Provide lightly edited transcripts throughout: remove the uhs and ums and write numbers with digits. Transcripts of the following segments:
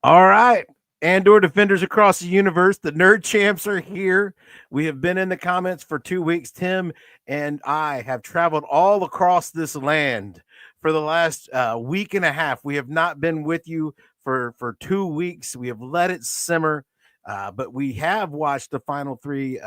All right. Andor defenders across the universe. The nerd champs are here. We have been in the comments for 2 weeks. Tim and I have traveled all across this land for the last week and a half. We have not been with you for 2 weeks. We have let it simmer. But we have watched the final three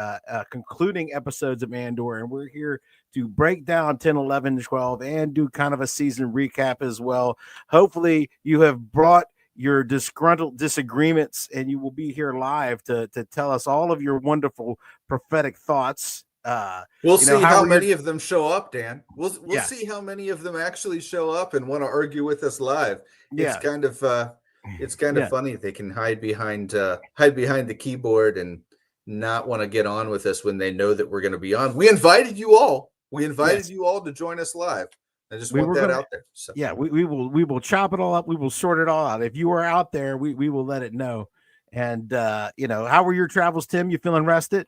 concluding episodes of Andor, and we're here to break down 10, 11, 12, and do kind of a season recap as well. Hopefully, you have brought your disgruntled disagreements, and you will be here live to tell us all of your wonderful prophetic thoughts. We'll see how many of them show up, Dan. We'll see how many of them actually show up and want to argue with us live. It's kind of funny. They can hide behind the keyboard and not want to get on with us when they know that we're going to be on. We invited you all. You all to join us live. I just want that out there. So. Yeah, we will chop it all up. We will sort it all out. If you are out there, we will let it know. And how were your travels, Tim? You feeling rested?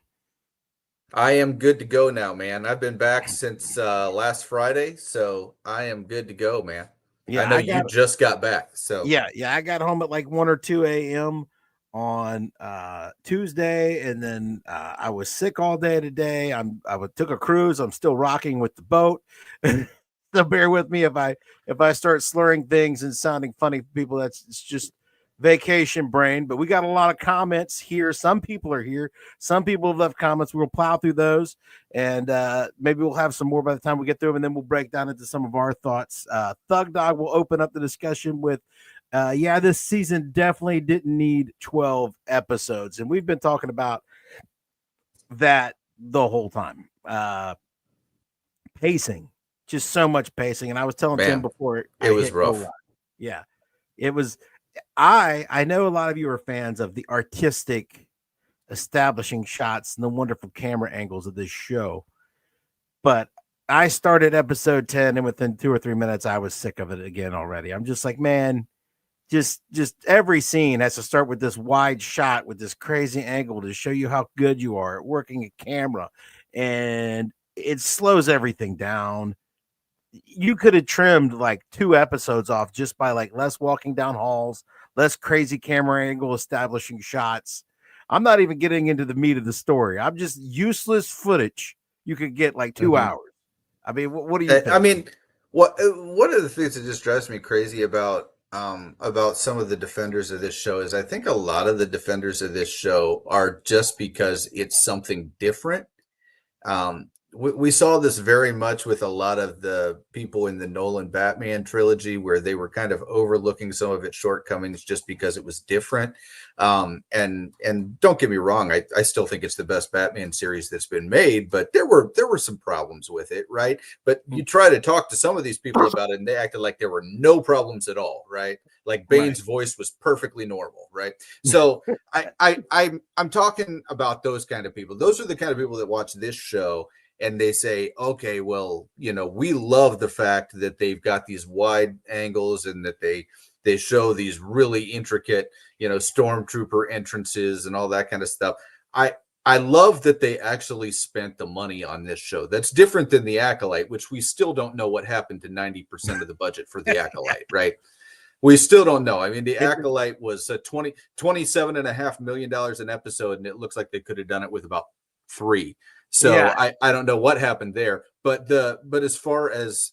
I am good to go now, man. I've been back since last Friday, so I am good to go, man. Yeah, I know you just got back. So yeah, I got home at like 1 or 2 a.m. on Tuesday, and then I was sick all day today. I took a cruise. I'm still rocking with the boat. So bear with me if I start slurring things and sounding funny to people. It's just vacation brain. But we got a lot of comments here. Some people are here. Some people have left comments. We'll plow through those, and maybe we'll have some more by the time we get through them, and then we'll break down into some of our thoughts. Thug Dog will open up the discussion with, this season definitely didn't need 12 episodes, and we've been talking about that the whole time. Pacing. Just so much pacing. And I was telling Tim before it was rough. Yeah, it was. I know a lot of you are fans of the artistic establishing shots and the wonderful camera angles of this show. But I started episode 10 and within 2 or 3 minutes, I was sick of it again already. I'm just like, man, just every scene has to start with this wide shot with this crazy angle to show you how good you are at working a camera. And it slows everything down. You could have trimmed like 2 episodes off just by like less walking down halls, less crazy camera angle establishing shots. I'm not even getting into the meat of the story. I'm just useless footage. You could get like 2 hours. I mean, what do you think? I mean, one of the things that just drives me crazy about some of the defenders of this show is I think a lot of the defenders of this show are just because it's something different. We saw this very much with a lot of the people in the Nolan Batman trilogy, where they were kind of overlooking some of its shortcomings just because it was different. And don't get me wrong, I still think it's the best Batman series that's been made, but there were some problems with it, right? But you try to talk to some of these people about it, and they acted like there were no problems at all, right? Like Bane's voice was perfectly normal, right? So I'm talking about those kind of people. Those are the kind of people that watch this show. And they say, okay, well, we love the fact that they've got these wide angles and that they show these really intricate, stormtrooper entrances and all that kind of stuff. I love that they actually spent the money on this show. That's different than The Acolyte, which we still don't know what happened to 90% of the budget for The Acolyte, right? We still don't know. I mean, The Acolyte was $27.5 million an episode, and it looks like they could have done it with about 3. So yeah. I don't know what happened there, but as far as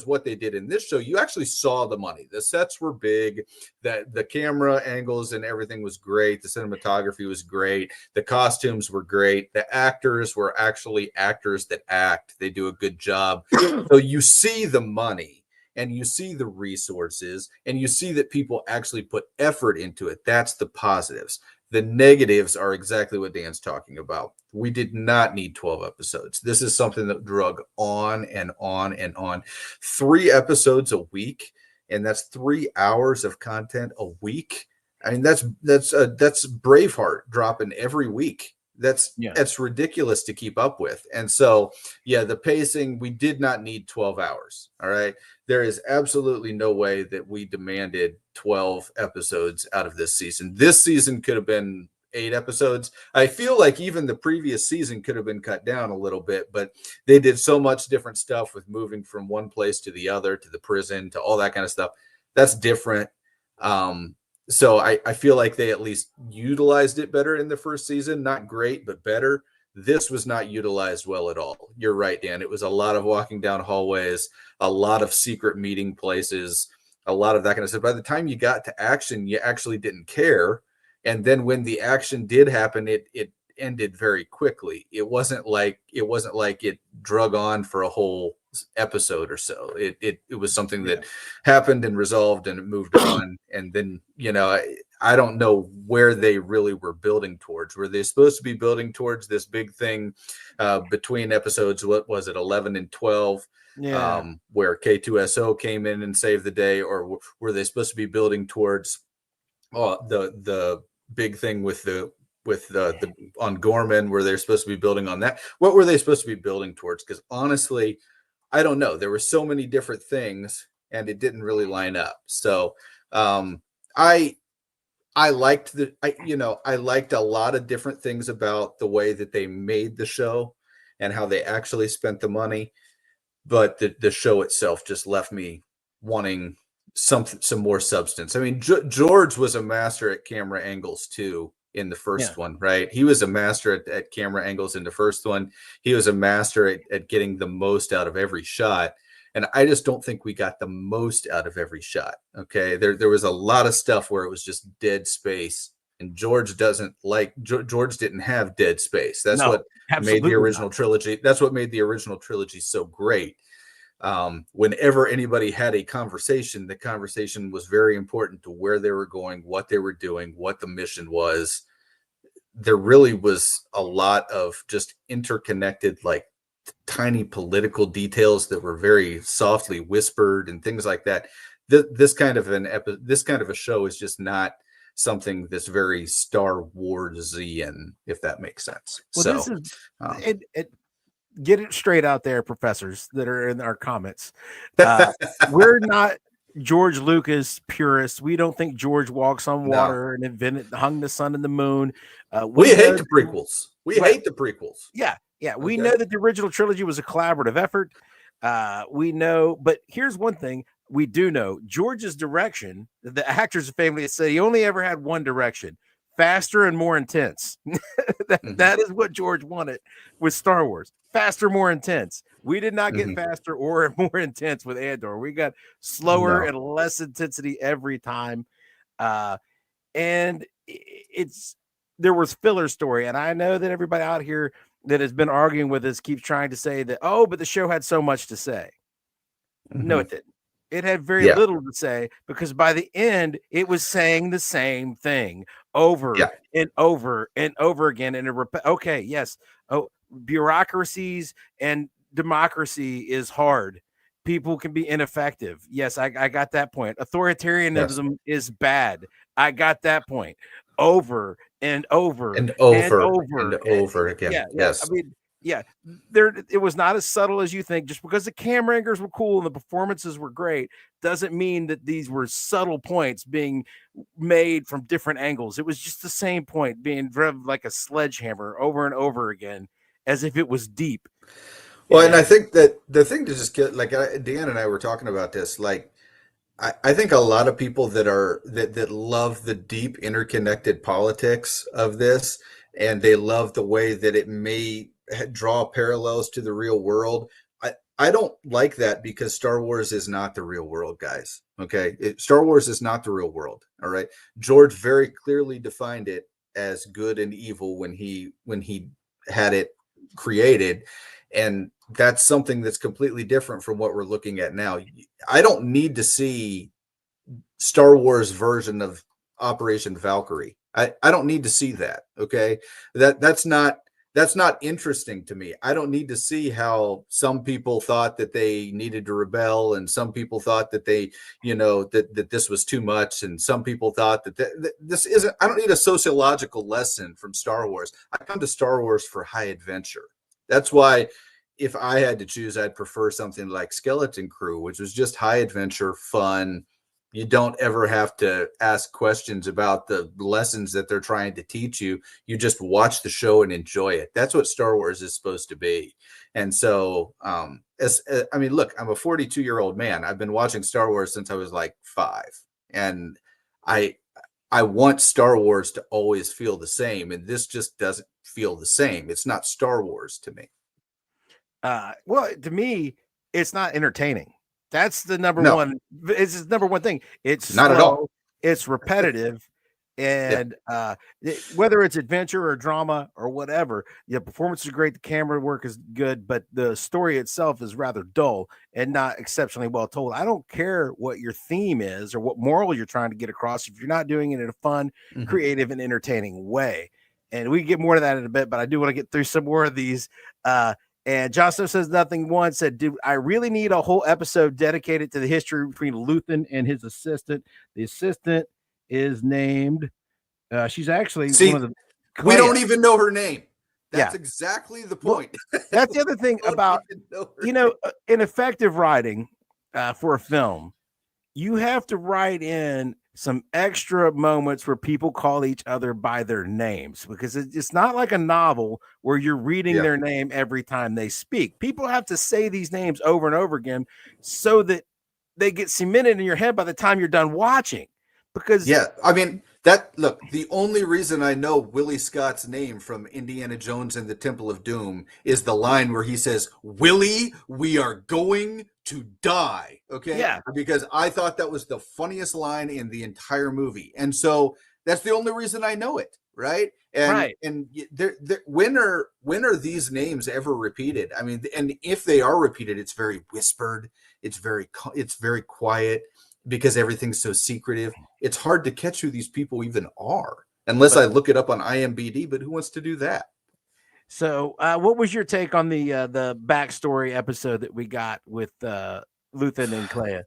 what they did in this show, you actually saw the money. The sets were big, that the camera angles and everything was great. The cinematography was great. The costumes were great. The actors were actually actors that act. They do a good job. So you see the money and you see the resources and you see that people actually put effort into it. That's the positives. The negatives are exactly what Dan's talking about. We did not need 12 episodes. This is something that drug on and on and on. 3 episodes a week, and that's 3 hours of content a week. I mean, that's Braveheart dropping every week. That's ridiculous to keep up with. And so, the pacing, we did not need 12 hours. All right. There is absolutely no way that we demanded 12 episodes out of this season. This season could have been 8 episodes. I feel like even the previous season could have been cut down a little bit, but they did so much different stuff with moving from one place to the other, to the prison, to all that kind of stuff. That's different. so I feel like they at least utilized it better in the first season. Not great, but better. This was not utilized well at all. You're right, Dan. It was a lot of walking down hallways, a lot of secret meeting places, a lot of that kind of stuff. By the time you got to action, you actually didn't care. And then when the action did happen, it ended very quickly. It wasn't like it drug on for a whole episode or so. It was something that happened and resolved and it moved on. And then, I don't know where they really were building towards. Were they supposed to be building towards this big thing between episodes, what was it, 11 and 12, where K2SO came in and saved the day? Or were they supposed to be building towards the big thing with the on Gorman, where they're supposed to be building on that? What were they supposed to be building towards? Because honestly, I don't know. There were so many different things, and it didn't really line up. So I liked I liked a lot of different things about the way that they made the show and how they actually spent the money, but the show itself just left me wanting some more substance. I mean, George was a master at camera angles too in the first one, right? He was a master at camera angles in the first one. He was a master at getting the most out of every shot. And I just don't think we got the most out of every shot. Okay. There was a lot of stuff where it was just dead space. And George didn't have dead space. That's what made the original trilogy. That's what made the original trilogy so great. Whenever anybody had a conversation, the conversation was very important to where they were going, what they were doing, what the mission was. There really was a lot of just interconnected, like tiny political details that were very softly whispered and things like that. This kind of a show is just not something that's very Star Warsian, if that makes sense. Well, so this is get it straight out there, professors that are in our comments. We're not George Lucas purists. We don't think George walks on water and hung the sun and the moon. We hate the prequels. We hate the prequels. Yeah. We know that the original trilogy was a collaborative effort. We know, but here's one thing we do know: George's direction. The actors and family said he only ever had one direction: faster and more intense. That is what George wanted with Star Wars. Faster, more intense. We did not get faster or more intense with Andor. We got slower and less intensity every time. And there was filler story. And I know that everybody out here that has been arguing with us keeps trying to say that, but the show had so much to say. No, it didn't. It had very little to say, because by the end, it was saying the same thing over and over and over again. And bureaucracies and democracy is hard. People can be ineffective. Yes, I got that point. Authoritarianism is bad. I got that point. Over and over and over again. Yes. I mean, it was not as subtle as you think. Just because the camera angles were cool and the performances were great doesn't mean that these were subtle points being made from different angles. It was just the same point being driven like a sledgehammer over and over again, as if it was deep. Well, and I think that the thing to just get, like, Dan and I were talking about this, like, I think a lot of people that love the deep interconnected politics of this, and they love the way that it may draw parallels to the real world. I don't like that, because Star Wars is not the real world, guys. Okay. Star Wars is not the real world. All right. George very clearly defined it as good and evil when he had it created. And that's something that's completely different from what we're looking at now. I don't need to see Star Wars version of Operation Valkyrie. I don't need to see that. Okay. That's not interesting to me. I don't need to see how some people thought that they needed to rebel, and some people thought that they, that this was too much, and some people thought that this isn't. I don't need a sociological lesson from Star Wars. I come to Star Wars for high adventure. That's why, if I had to choose, I'd prefer something like Skeleton Crew, which was just high adventure, fun. You don't ever have to ask questions about the lessons that they're trying to teach you. You just watch the show and enjoy it. That's what Star Wars is supposed to be. And so, I mean, look, I'm a 42-year-old man. I've been watching Star Wars since I was like 5. And I want Star Wars to always feel the same, and this just doesn't feel the same. It's not Star Wars to me. Well, to me, it's not entertaining. That's the number No, one. It's the number one thing. It's not at slow. all. It's repetitive, Yeah. and whether it's adventure or drama or whatever, the performance is great. The camera work is good, but the story itself is rather dull and not exceptionally well told. I don't care what your theme is or what moral you're trying to get across if you're not doing it in a fun, Mhm. creative, and entertaining way. And we can get more to that in a bit, but I do want to get through some more of these. And Johnson says nothing one said, "Do I really need a whole episode dedicated to the history between Luthen and his assistant? The assistant is named. She's actually one of See, the we Clea. don't even know her name. Yeah. That's exactly the Well, point. that's the other thing about in effective writing for a film. You have to write in some extra moments where people call each other by their names because it's not like a novel where you're reading Yeah. their name every time they speak. People have to say these names over and over again so that they get cemented in your head by the time you're done watching. Because Yeah, I mean look, the only reason I know Willie Scott's name from Indiana Jones and the Temple of Doom is the line where he says, "Willie, we are going to die." Okay? yeah, Because I thought that was the funniest line in the entire movie. And so that's the only reason I know it, right? And right. when are these names ever repeated? I mean, and if they are repeated, it's very whispered, it's very quiet because everything's so secretive. It's hard to catch who these people even are unless But I look it up on IMDb. But who wants to do that? so what was your take on the backstory episode that we got with Luthen and Clea?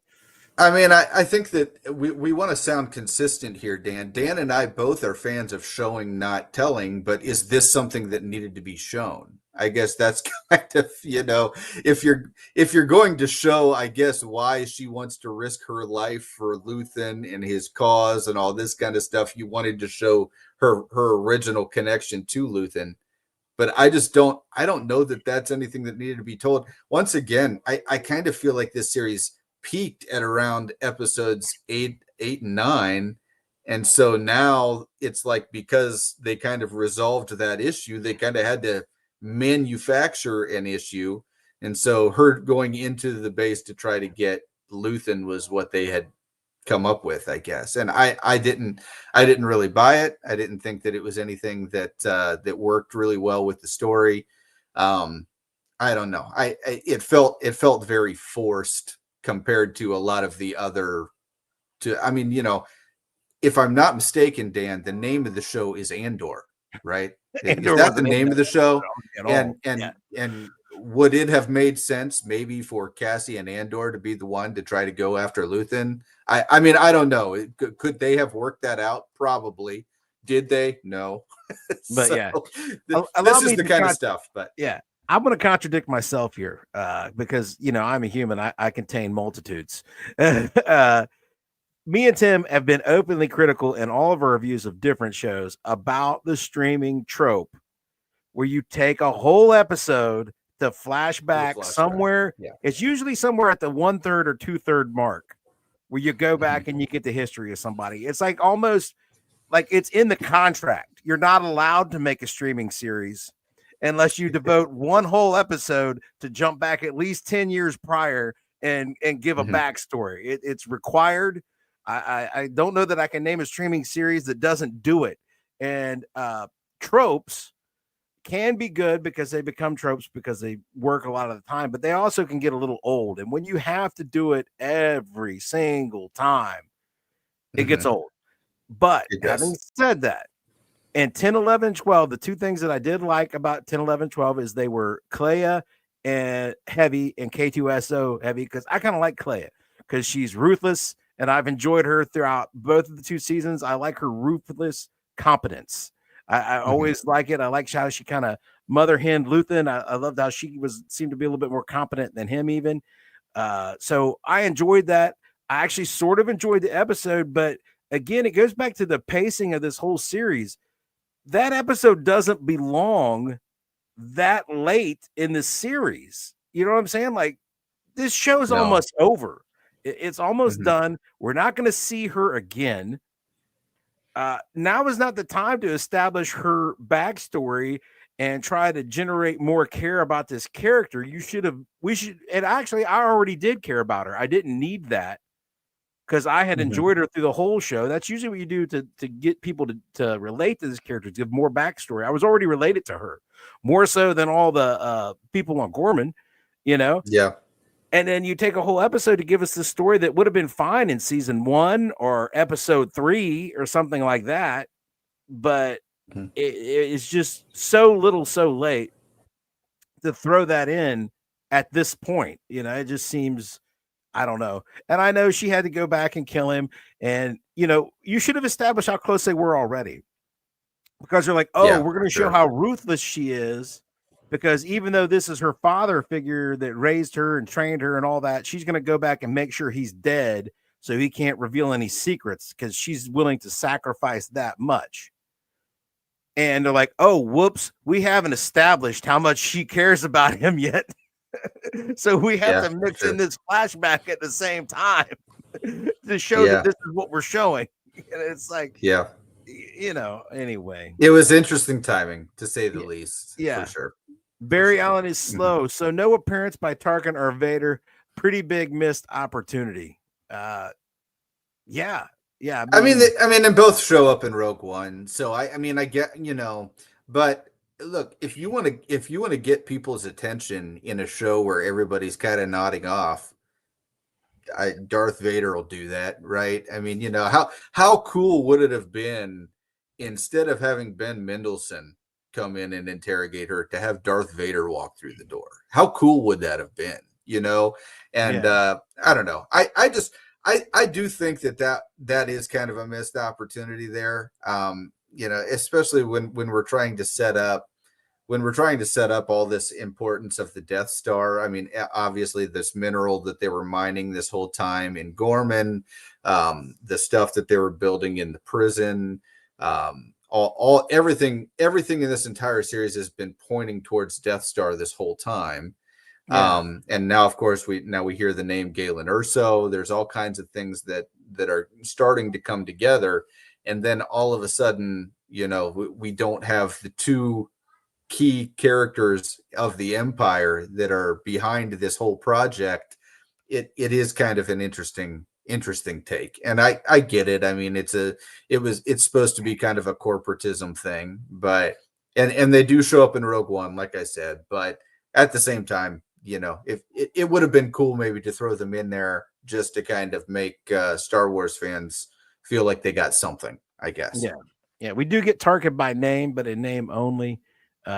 I mean, I think that we want to sound consistent here, Dan. Dan and I both are fans of showing, not telling, but is this something that needed to be shown? I guess that's kind of, if you're going to show, I guess, why she wants to risk her life for Luthen and his cause and all this kind of stuff, you wanted to show her original connection to Luthen. But I don't know that that's anything that needed to be told. Once again, I kind of feel like this series peaked at around episodes eight and nine. And so now it's like, because they kind of resolved that issue, they kind of had to manufacture an issue. And so her going into the base to try to get Luthen was what they had come up with, I guess. And I didn't really buy it. I didn't think that it was anything that worked really well with the story. I don't know. It felt very forced compared to a lot of the other. I mean, if I'm not mistaken, Dan, the name of the show is Andor, right? Is Andor that the wasn't in name that of the show? at And all. Yeah. would it have made sense maybe for Cassie and Andor to be the one to try to go after Luthen? I mean, I don't know. Could they have worked that out? Probably. Did they? No. But So yeah, allow this is me the to kind of stuff. But yeah, I'm going to contradict myself here because I'm a human. I contain multitudes. Me and Tim have been openly critical in all of our reviews of different shows about the streaming trope, where you take a whole episode to the flashback flashback. somewhere. Yeah. It's usually somewhere at the 1/3 or 2/3 mark, where you go back Mhm. and you get the history of somebody. It's like almost like it's in the contract. You're not allowed to make a streaming series unless you devote one whole episode to jump back at least 10 years prior and give a Mhm. backstory. It's required. I don't know that I can name a streaming series that doesn't do it. And tropes can be good because they become tropes because they work a lot of the time, but they also can get a little old. And when you have to do it every single time, it gets Mhm. old. But It having does. said that, and 10, 11, 12, the two things that I did like about 10, 11, 12 is they were Clea and heavy and K2SO heavy, because I kind of like Clea because she's ruthless and I've enjoyed her throughout both of the two seasons. I like her ruthless competence. I Mhm. always like it. I like how she kind of mother hen Luthen. I loved how she seemed to be a little bit more competent than him even. So I enjoyed that. I actually sort of enjoyed the episode, but again, it goes back to the pacing of this whole series. That episode doesn't belong that late in the series. You know what I'm saying? Like, this show's No. almost over. It's almost Mhm. done. We're not going to see her again. now is not the time to establish her backstory and try to generate more care about this character. And actually, I already did care about her. I didn't need that because I had enjoyed her through the whole show. That's usually what you do to get people to relate to this character, to give more backstory. I was already related to her, more so than all the people on Gorman, Yeah. And then you take a whole episode to give us this story that would have been fine in season 1 or episode 3 or something like that. But it's just so little, so late to throw that in at this point. It just seems, I don't know. And I know she had to go back and kill him. And, you should have established how close they were already. Because they're like, oh, we're going to show how ruthless she is. Because even though this is her father figure that raised her and trained her and all that, she's going to go back and make sure he's dead so he can't reveal any secrets because she's willing to sacrifice that much. And they're like, oh, whoops, we haven't established how much she cares about him yet. So we have to mix in this flashback at the same time to show that this is what we're showing. And it's like, anyway. It was interesting timing, to say the least. Yeah. For sure. Barry Allen is slow. So no appearance by Tarkin or Vader. Pretty big missed opportunity. Yeah. I mean, and both show up in Rogue One. So I get, but look, if you want to get people's attention in a show where everybody's kind of nodding off, Darth Vader will do that, right? I mean, how cool would it have been instead of having Ben Mendelsohn come in and interrogate her to have Darth Vader walk through the door? How cool would that have been? And I don't know. I do think that is kind of a missed opportunity there. Especially when we're trying to set up all this importance of the Death Star. I mean, obviously this mineral that they were mining this whole time in Gorman, the stuff that they were building in the prison, everything in this entire series has been pointing towards Death Star this whole time. And now, of course, we hear the name Galen Erso. There's all kinds of things that are starting to come together. And then all of a sudden, we don't have the two key characters of the Empire that are behind this whole project. It is kind of an interesting take. And I get it. I mean, it's supposed to be kind of a corporatism thing, but, and they do show up in Rogue One, like I said, but at the same time, if it would have been cool maybe to throw them in there just to kind of make Star Wars fans feel like they got something, I guess. Yeah. We do get Tarkin by name, but in name only.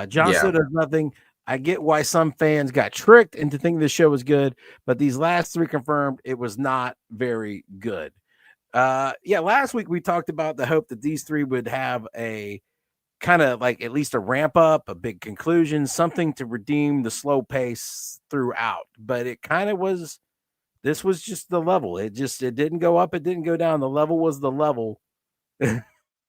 Jon Snow does nothing. I get why some fans got tricked into thinking the show was good, but these last 3 confirmed it was not very good. Last week we talked about the hope that these 3 would have a kind of like at least a ramp up, a big conclusion, something to redeem the slow pace throughout. But it kind of was, this was just the level. It didn't go up, it didn't go down. The level was the level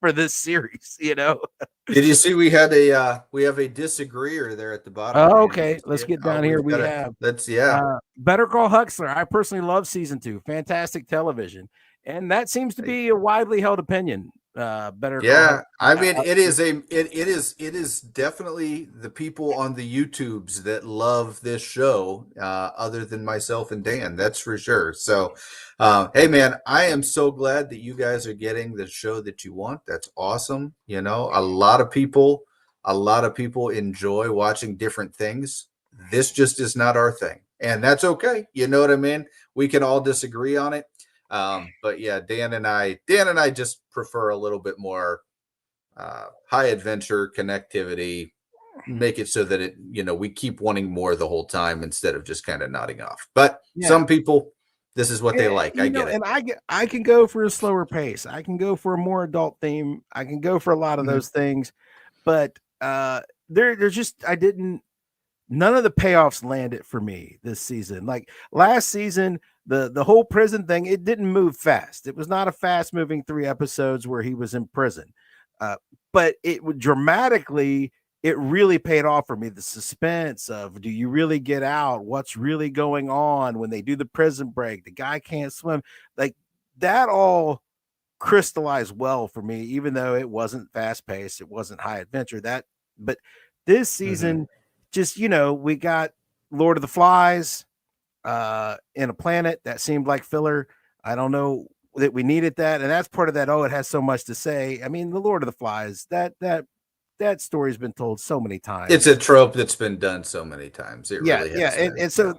for this series, Did you see we have a disagreeer there at the bottom? Oh, okay, let's get down here. Better Call Huxler. I personally love season 2. Fantastic television, and that seems to be a widely held opinion. Better. Yeah, I mean, it is definitely the people on the YouTubes that love this show, other than myself and Dan. That's for sure. So, hey man, I am so glad that you guys are getting the show that you want. That's awesome. A lot of people enjoy watching different things. This just is not our thing, and that's okay. You know what I mean? We can all disagree on it. But yeah, Dan and I just prefer a little bit more high adventure connectivity, make it so that we keep wanting more the whole time instead of just kind of nodding off. But some people, this is what they like. I get it. And I can go for a slower pace. I can go for a more adult theme. I can go for a lot of those things, but they're just, none of the payoffs landed for me this season. Like last season, the whole prison thing, it didn't move fast. It was not a fast moving 3 episodes where he was in prison. But it would dramatically, it really paid off for me. The suspense of, do you really get out? What's really going on when they do the prison break? The guy can't swim. Like that all crystallized well for me, even though it wasn't fast paced, it wasn't high adventure. But this season, just we got Lord of the Flies in a planet that seemed like filler. I don't know that we needed that, and that's part of that. Oh, it has so much to say. I mean, the Lord of the Flies, that story's been told so many times. It's a trope that's been done so many times. It really has. And so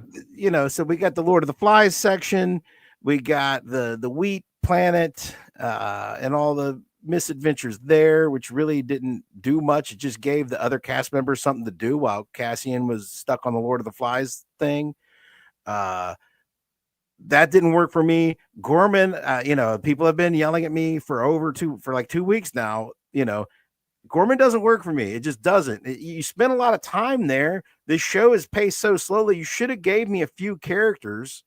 so we got the Lord of the Flies section, we got the wheat planet, and all the misadventures there, which really didn't do much. It just gave the other cast members something to do while Cassian was stuck on the Lord of the Flies thing. That didn't work for me. Gorman, people have been yelling at me for like 2 weeks now. Gorman doesn't work for me. It just doesn't. You spend a lot of time there. This show is paced so slowly. You should have gave me a few characters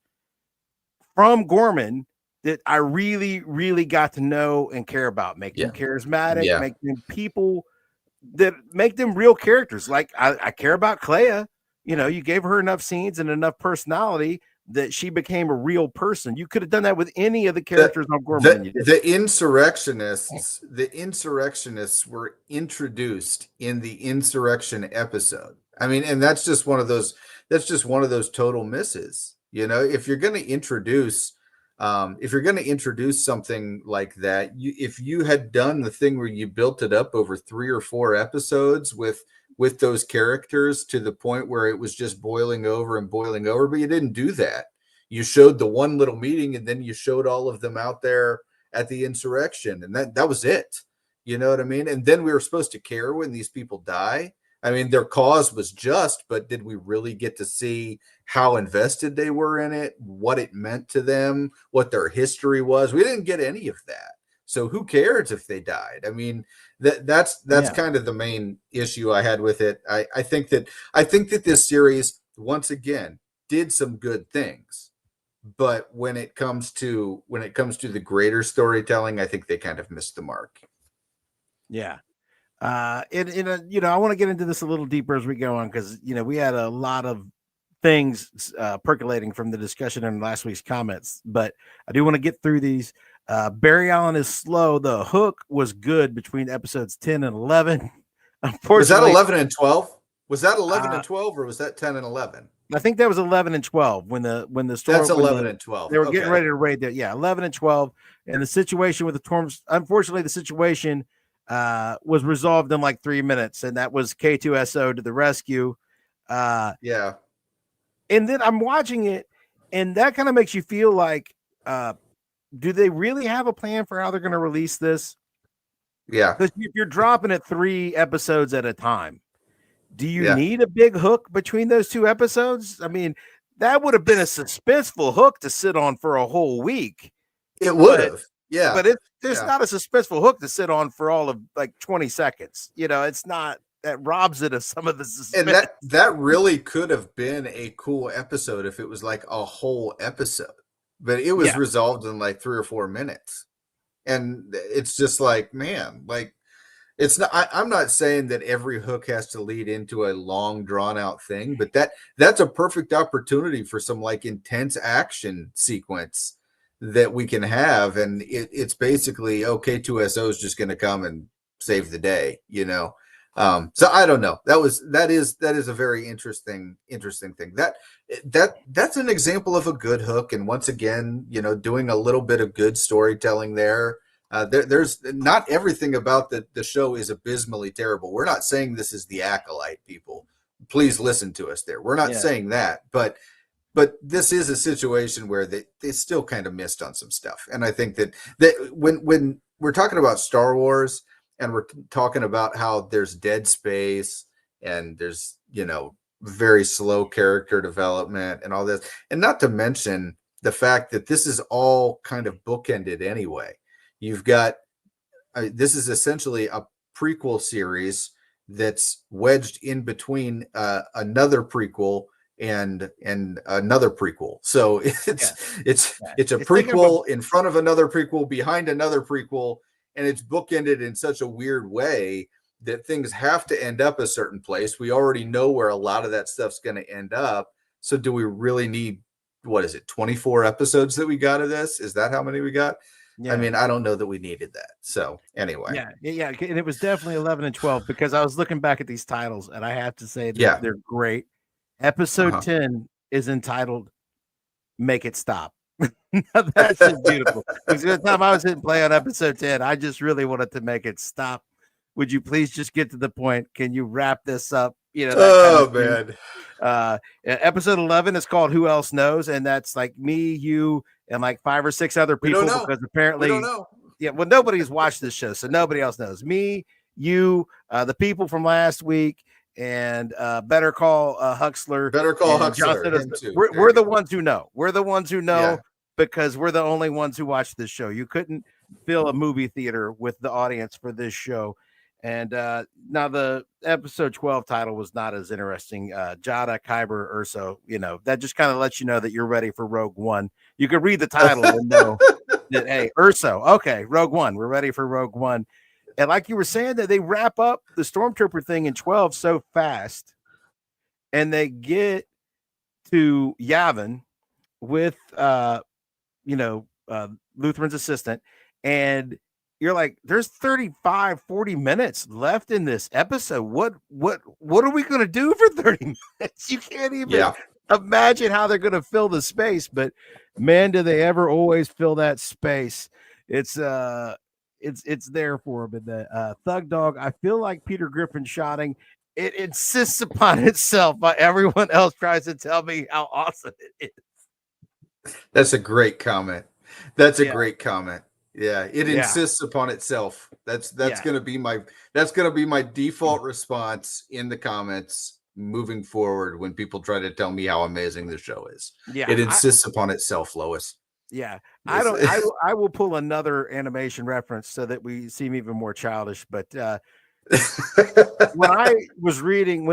from Gorman that I really, really got to know and care about. Make them charismatic. Make them people that make them real characters. Like I care about Clea. You gave her enough scenes and enough personality that she became a real person. You could have done that with any of the characters on Gorman. The insurrectionists were introduced in the insurrection episode. I mean, and that's just one of those total misses. If you're going to introduce something like that, if you had done the thing where you built it up over 3 or 4 episodes with those characters to the point where it was just boiling over, but you didn't do that. You showed the one little meeting, and then you showed all of them out there at the insurrection, and that was it. You know what I mean? And then we were supposed to care when these people die. I mean, their cause was just, but did we really get to see how invested they were in it, what it meant to them, what their history was? We didn't get any of that. So who cares if they died? I mean, that's kind of the main issue I had with it. I think that this series once again did some good things, but when it comes to the greater storytelling, I think they kind of missed the mark. Yeah. I want to get into this a little deeper as we go on, because we had a lot of things percolating from the discussion in last week's comments, but I do want to get through these. Barry Allen is slow. The hook was good between episodes 10 and 11. Unfortunately, was that 11 and 12? Was that 11 and 12, or was that 10 and 11? I think that was 11 and 12 when the story. That's 11 and 12. They were getting ready to raid that. Yeah, 11 and 12. And the situation with the Torms, unfortunately, the situation was resolved in like 3 minutes, and that was K2SO to the rescue. Yeah. And then I'm watching it, and that kind of makes you feel like, do they really have a plan for how they're going to release this? Yeah. Because if you're dropping it 3 episodes at a time, do you need a big hook between those 2 episodes? I mean, that would have been a suspenseful hook to sit on for a whole week. It would have. Yeah. But there's not a suspenseful hook to sit on for all of like 20 seconds. It's not. That robs it of some of the suspense. And that really could have been a cool episode if it was like a whole episode. But it was resolved in like 3 or 4 minutes. And it's just like, man, like, it's not, I'm not saying that every hook has to lead into a long drawn out thing, but that's a perfect opportunity for some like intense action sequence that we can have. And it's basically, okay, K2SO is just going to come and save the day, So I don't know. That is a very interesting thing. That's an example of a good hook. And once again, doing a little bit of good storytelling there. There's not everything about the show is abysmally terrible. We're not saying this is The Acolyte, people. Please listen to us there. We're not saying that, but this is a situation where they still kind of missed on some stuff. And I think that when we're talking about Star Wars, and we're talking about how there's dead space and there's, very slow character development and all this, and not to mention the fact that this is all kind of bookended anyway. You've got, this is essentially a prequel series that's wedged in between another prequel and another prequel. So it's a prequel in front of another prequel, behind another prequel. And it's bookended in such a weird way that things have to end up a certain place. We already know where a lot of that stuff's going to end up. So do we really need, 24 episodes that we got of this? Is that how many we got? I Yeah. mean, I don't know that we needed that. So anyway, Yeah, and it was definitely 11 and 12 because I was looking back at these titles and I have to say yeah, they're great. Episode 10 is entitled "Make It Stop." That's just beautiful. Because the time I was hitting play on episode 10, I just really wanted to make it stop. Would you please just get to the point? Can you wrap this up? You know, that kind of thing. man. Episode 11 is called "Who Else Knows," and that's like me, you, and like 5 or 6 other We don't people know. because We apparently, don't know. yeah, well, nobody's watched this show, so nobody else knows. Me, you, the people from last week, and Better Call Huxler. Better Call And Huxler. Johnson. Him too. We're the ones who know. We're the ones who know Yeah. because we're the only ones who watch this show. You couldn't fill a movie theater with the audience for this show. And now the episode 12 title was not as interesting. Jada, Kyber, Urso, you know, that just kind of lets you know that you're ready for Rogue One. You could read the title and know that, hey, Urso, okay, Rogue One, we're ready for Rogue One. And like you were saying, that they wrap up the Stormtrooper thing in 12 so fast, and they get to Yavin with, Lutheran's assistant, and you're like, there's 35, 40 minutes left in this episode. What are we going to do for 30 minutes? You can't even imagine how they're going to fill the space, but man, do they ever always fill that space. It's there for them. And the Thug Dog, I feel like Peter Griffin shotting, it insists upon itself, but everyone else tries to tell me how awesome it is. That's a great comment. That's a great comment. Yeah, it insists upon itself. That's gonna be my default response in the comments moving forward when people try to tell me how amazing the show is. Yeah, it insists upon itself, Lois. Yeah, I will pull another animation reference so that we seem even more childish. But when I was reading,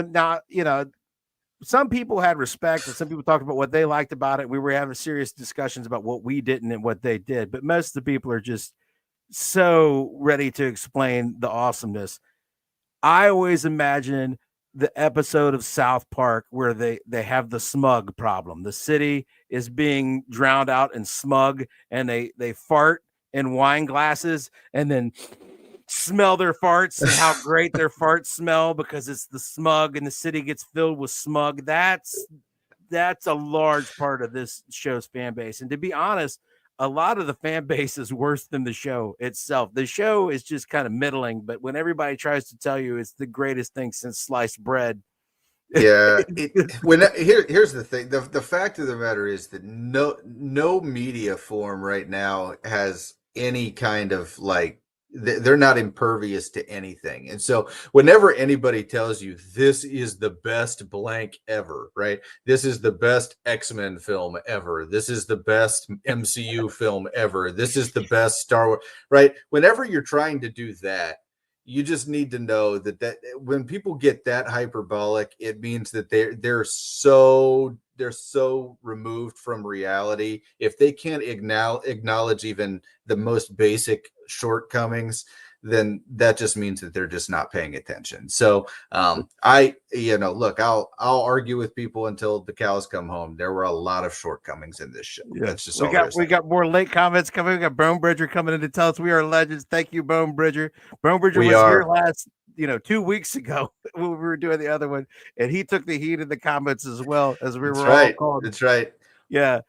some people had respect and some people talked about what they liked about it. We were having serious discussions about what we didn't and what they did. But most of the people are just so ready to explain the awesomeness. I always imagine the episode of South Park where they have the smug problem. The city is being drowned out in smug, and they fart in wine glasses and then smell their farts and how great their farts smell because it's the smug and the city gets filled with smug. That's a large part of this show's fan base. And to be honest, a lot of the fan base is worse than the show itself. The show is just kind of middling, but when everybody tries to tell you it's the greatest thing since sliced bread. Yeah. Here's the thing. The fact of the matter is that no media form right now has any kind of they're not impervious to anything. And so whenever anybody tells you this is the best blank ever, right? This is the best X-Men film ever. This is the best MCU film ever. This is the best Star Wars, right? Whenever you're trying to do that, you just need to know that when people get that hyperbolic, it means that they're so removed from reality. If they can't acknowledge even the most basic shortcomings, then that just means that they're just not paying attention. So I'll argue with people until the cows come home. There were a lot of shortcomings in this show. Yeah. That's just we got more late comments coming. We got Bone Bridger coming in to tell us we are legends. Thank you, Bone Bridger. Bone Bridger was here last 2 weeks ago when we were doing the other one, and he took the heat in the comments as well as we were all called. That's right. Yeah.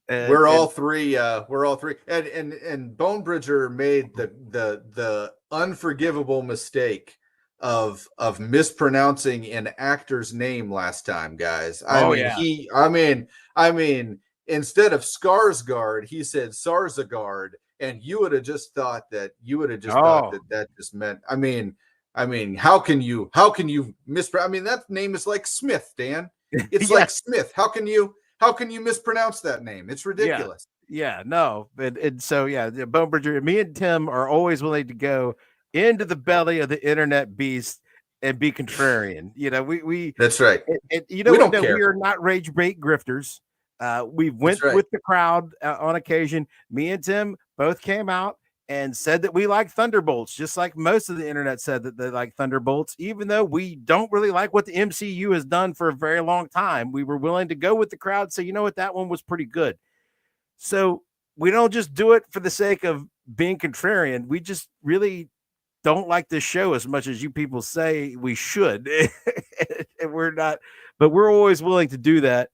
We're all three. And Bone Bridger made the unforgivable mistake of mispronouncing an actor's name last time, guys. I mean, instead of Skarsgård, he said Sarsgaard, and you would have just thought that that just meant. I mean, how can you mispronounce? I mean, that name is like Smith, Dan. It's like Smith. How can you mispronounce that name? It's ridiculous. Yeah, no. And so, Bone Bridger, me and Tim are always willing to go into the belly of the internet beast and be contrarian. We that's right. We don't care. We are not rage bait grifters. We went with the crowd on occasion. Me and Tim both came out and said that we like Thunderbolts, just like most of the internet said that they like Thunderbolts, even though we don't really like what the MCU has done for a very long time. We were willing to go with the crowd. So, you know what? That one was pretty good. So we don't just do it for the sake of being contrarian, we just really don't like this show as much as you people say we should. And we're not, but we're always willing to do that.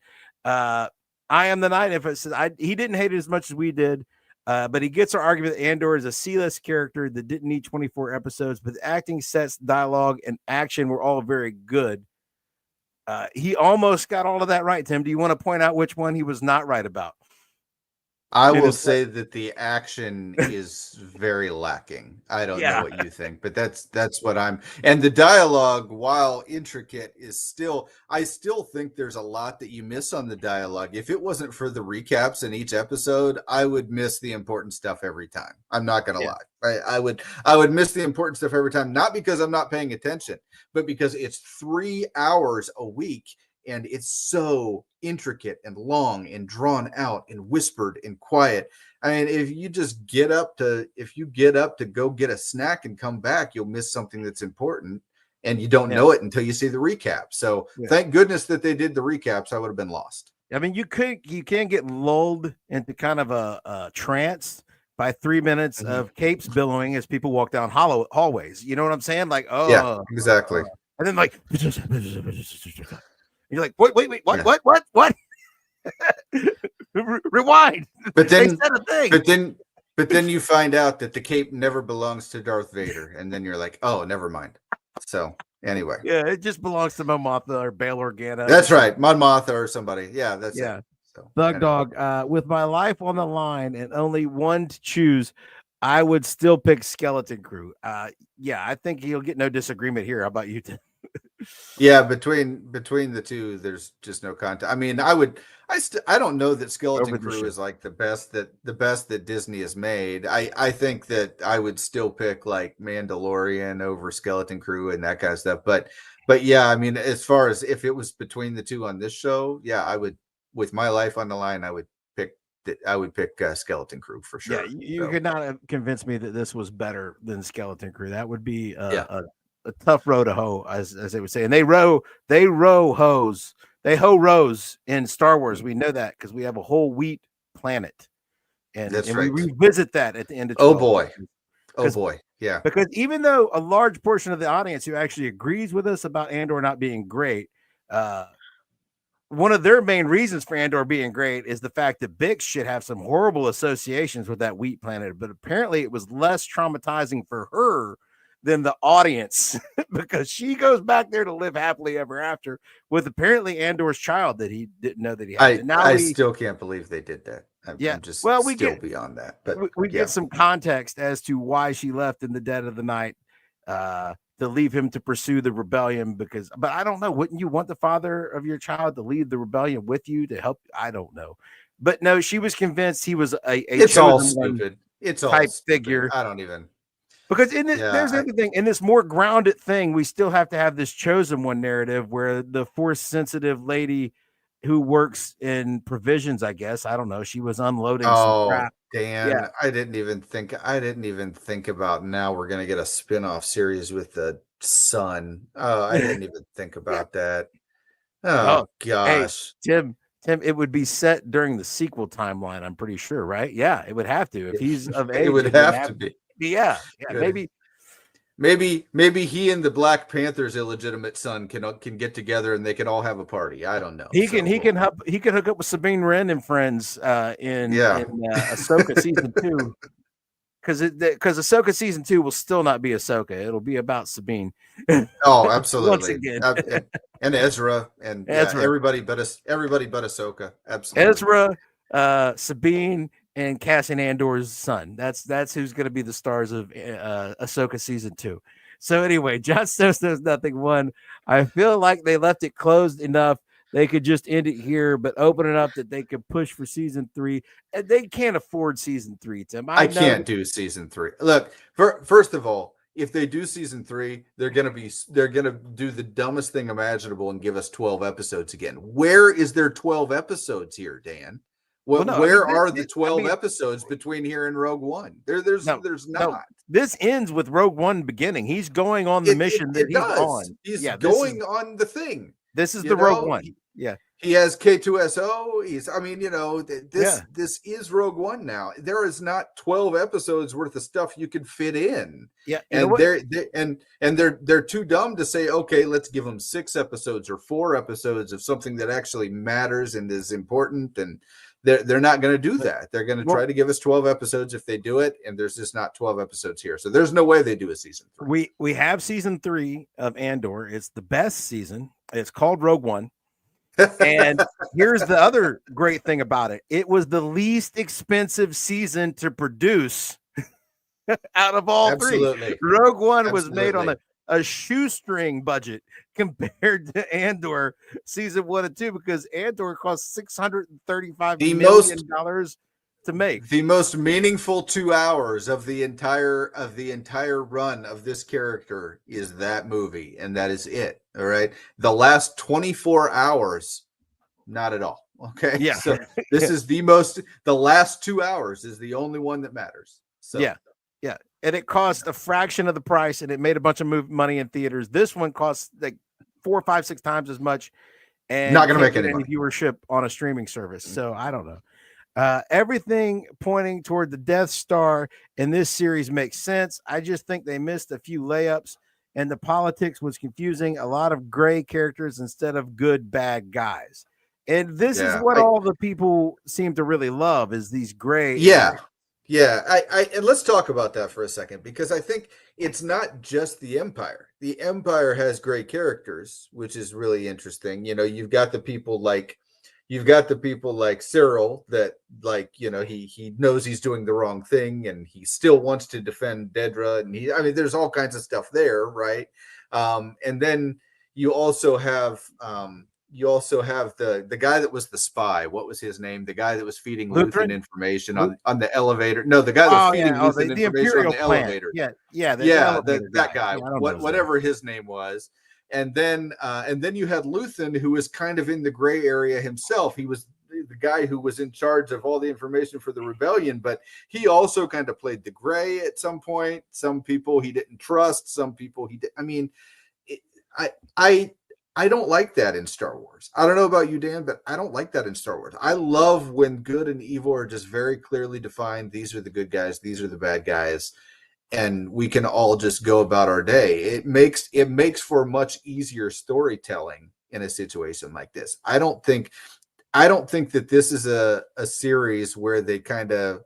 I am the night. If it says he didn't hate it as much as we did, but he gets our argument that Andor is a C-list character that didn't need 24 episodes, but the acting, sets, dialogue, and action were all very good. He almost got all of that right, Tim. Do you want to point out which one he was not right about? I will say that the action is very lacking. I don't know what you think, but that's what and the dialogue, while intricate, I still think there's a lot that you miss on the dialogue. If it wasn't for the recaps in each episode, I would miss the important stuff every time. I'm not going to lie. I would miss the important stuff every time, not because I'm not paying attention, but because it's 3 hours a week. And it's so intricate and long and drawn out and whispered and quiet. I mean, if you get up to go get a snack and come back, you'll miss something that's important, and you don't know it until you see the recap. So thank goodness that they did the recaps. I would have been lost. I mean, you can get lulled into kind of a trance by 3 minutes of capes billowing as people walk down hallways. You know what I'm saying? Like, yeah, exactly. And then like. You're like, wait, what? Rewind. But then, but then you find out that the cape never belongs to Darth Vader, and then you're like, oh, never mind. So anyway, it just belongs to Mon Mothma or Bail Organa. That's right, Mon Mothma or somebody. Yeah, that's it. So, Thug Dog. With my life on the line and only one to choose, I would still pick Skeleton Crew. I think you'll get no disagreement here. How about you, Tim? Yeah, between the two, there's just no contact. I mean, I don't know that Skeleton Crew is like the best that Disney has made. I think that I would still pick like Mandalorian over Skeleton Crew and that kind of stuff. But yeah, I mean, as far as if it was between the two on this show, yeah, I would, with my life on the line, I would pick Skeleton Crew for sure. Yeah, you could not have convinced me that this was better than Skeleton Crew. That would be a tough row to hoe, as they would say. And they hoe rows in Star Wars. We know that because we have a whole wheat planet. And we revisit that at the end of 12. Oh boy. Yeah. Because even though a large portion of the audience who actually agrees with us about Andor not being great, one of their main reasons for Andor being great is the fact that Bix should have some horrible associations with that wheat planet. But apparently it was less traumatizing for her than the audience because she goes back there to live happily ever after with apparently Andor's child that he didn't know that he had. I still can't believe they did that. I'm just beyond that. But we get some context as to why she left in the dead of the night to leave him to pursue the rebellion. But I don't know. Wouldn't you want the father of your child to lead the rebellion with you to help? I don't know. But no, she was convinced he was it's all stupid. It's all type stupid. Figure. I don't even. Because there's everything in this more grounded thing, we still have to have this chosen one narrative where the force sensitive lady who works in provisions, I guess, I don't know, she was unloading some crap. Dan, yeah. I didn't even think about now we're gonna get a spin-off series with the son. I didn't even think about that. Oh gosh. Hey, Tim, it would be set during the sequel timeline, I'm pretty sure, right? Yeah, it would have to. If he's of age, it would have to be. Yeah, maybe he and the Black Panther's illegitimate son can get together and they can all have a party. I don't know. He can hook up with Sabine Wren and friends in Ahsoka season 2, because Ahsoka season 2 will still not be Ahsoka. It'll be about Sabine. Oh, absolutely. Once again, and Ezra and everybody but Ahsoka. Absolutely. Ezra, Sabine, and Cassian Andor's son. That's who's going to be the stars of Ahsoka season 2. So anyway, John Snow Knows Nothing 1. I feel like they left it closed enough. They could just end it here, but open it up that they could push for season 3. And they can't afford season 3, Tim. I can't do season 3. Look, first of all, if they do season 3, they're gonna do the dumbest thing imaginable and give us 12 episodes again. Where is there 12 episodes here, Dan? Where are the 12 episodes between here and Rogue One? There's not. No. This ends with Rogue One beginning. He's going on the mission that he's on. He's going on the thing. This is the Rogue One. Yeah. He has K2SO. I mean, Yeah, this is Rogue One now. There is not 12 episodes worth of stuff you can fit in. yeah. You know And what? they're too dumb to say, okay, let's give them 6 episodes or 4 episodes of something that actually matters and is important. And they're not going to do that. They're going to try Well, to give us 12 episodes if they do it, and there's just not 12 episodes here. So there's no way they do a season 3. we have season 3 of Andor. It's the best season. It's called Rogue One. And here's the other great thing about it. It was the least expensive season to produce out of all 3. Absolutely. Rogue One was made on Absolutely. a shoestring budget compared to Andor season 1 and 2, because Andor cost $635 million to make. The most meaningful 2 hours of the entire run of this character is that movie, and that is it. All right. The last 24 hours, not at all. Okay. Yeah. So this is the last 2 hours is the only one that matters. So Yeah. And it cost a fraction of the price, and it made a bunch of money in theaters. This one costs like 4, 5, 6 times as much, and not going to make any money. viewership on a streaming service. So I don't know. Everything pointing toward the Death Star in this series makes sense. I just think they missed a few layups, and the politics was confusing. A lot of gray characters instead of good bad guys. And this is what all the people seem to really love, is these gray. Yeah, and let's talk about that for a second, because I think it's not just the Empire. The Empire has great characters, which is really interesting. You've got the people like Cyril that, he knows he's doing the wrong thing, and he still wants to defend Dedra, and there's all kinds of stuff there, right? And then you also have the guy that was the spy. What was his name? The guy that was feeding Luthen information on the elevator. No, the guy that was feeding Luthen information on the elevator. That guy. Whatever his name was. And then you had Luthen, who was kind of in the gray area himself. He was the guy who was in charge of all the information for the rebellion, but he also kind of played the gray at some point. Some people he didn't trust. Some people he did. I don't like that in Star Wars. I don't know about you, Dan, but I don't like that in Star Wars. I love when good and evil are just very clearly defined. These are the good guys. These are the bad guys. And we can all just go about our day. It makes for much easier storytelling in a situation like this. I don't think that this is a series where they kind of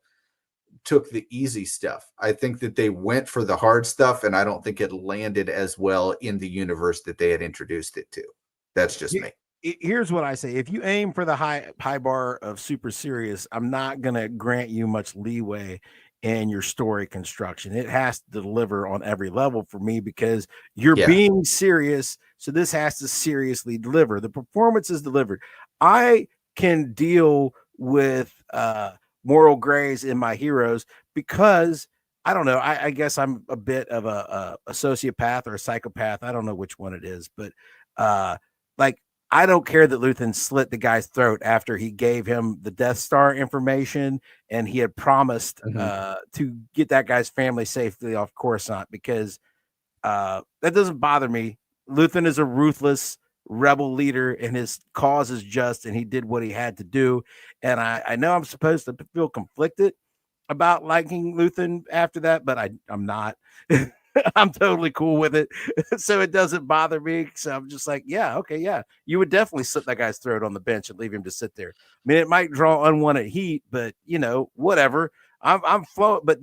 took the easy stuff. I think that they went for the hard stuff, and I don't think it landed as well in the universe that they had introduced it to. That's just me. Here's what I say. If you aim for the high bar of super serious, I'm not going to grant you much leeway in your story construction. It has to deliver on every level for me, because you're being serious. So this has to seriously deliver. The performance is delivered. I can deal with moral grays in my heroes, because I don't know. I guess I'm a bit of a sociopath or a psychopath. I don't know which one it is, but I don't care that Luthen slit the guy's throat after he gave him the Death Star information, and he had promised to get that guy's family safely off Coruscant, because that doesn't bother me. Luthen is a ruthless rebel leader, and his cause is just, and he did what he had to do. And I know I'm supposed to feel conflicted about liking Luthen after that, but I'm not. I'm totally cool with it. So it doesn't bother me. So I'm just like, yeah, okay, yeah. You would definitely slit that guy's throat on the bench and leave him to sit there. I mean, it might draw unwanted heat, but whatever. I'm flowing. But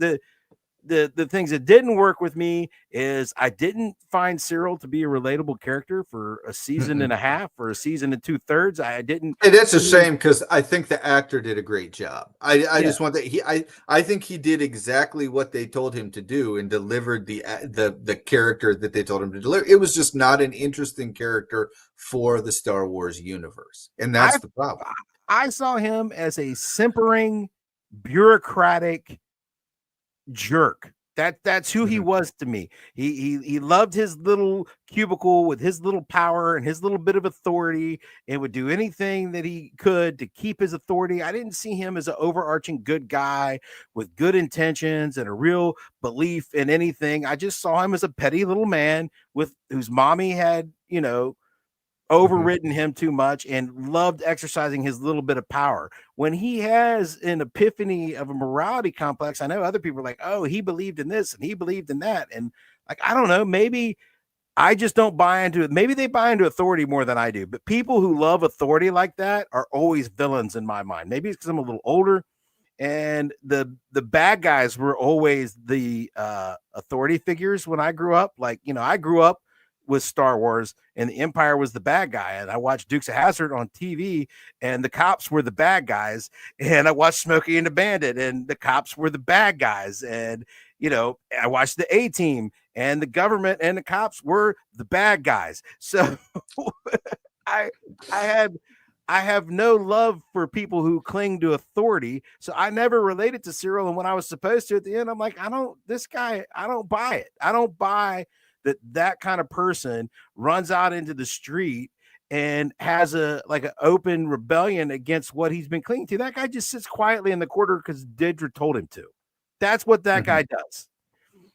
the things that didn't work with me is I didn't find Cyril to be a relatable character for a season and a half or a season and 2/3. I didn't. And it's a shame, because I think the actor did a great job. I just want that I think he did exactly what they told him to do and delivered the character that they told him to deliver. It was just not an interesting character for the Star Wars universe, and that's the problem. I saw him as a simpering, bureaucratic jerk. That's who he was to me. He loved his little cubicle with his little power and his little bit of authority, and would do anything that he could to keep his authority. I didn't see him as an overarching good guy with good intentions and a real belief in anything. I just saw him as a petty little man whose mommy had, overridden him too much and loved exercising his little bit of power. When he has an epiphany of a morality complex, I know other people are like, oh, he believed in this and he believed in that. And like, I don't know, maybe I just don't buy into it. Maybe they buy into authority more than I do, but people who love authority like that are always villains in my mind. Maybe it's because I'm a little older. And the bad guys were always the authority figures when I grew up. Like, you know, I grew up with Star Wars and the Empire was the bad guy. And I watched Dukes of Hazzard on TV and the cops were the bad guys. And I watched Smokey and the Bandit and the cops were the bad guys. And, you know, I watched the A-Team and the government and the cops were the bad guys. So I have no love for people who cling to authority. So I never related to Cyril. And when I was supposed to at the end, I'm like, I don't buy it. I don't buy that kind of person runs out into the street and has an open rebellion against what he's been clinging to. That guy just sits quietly in the corner because Dedra told him to. That's what that guy does.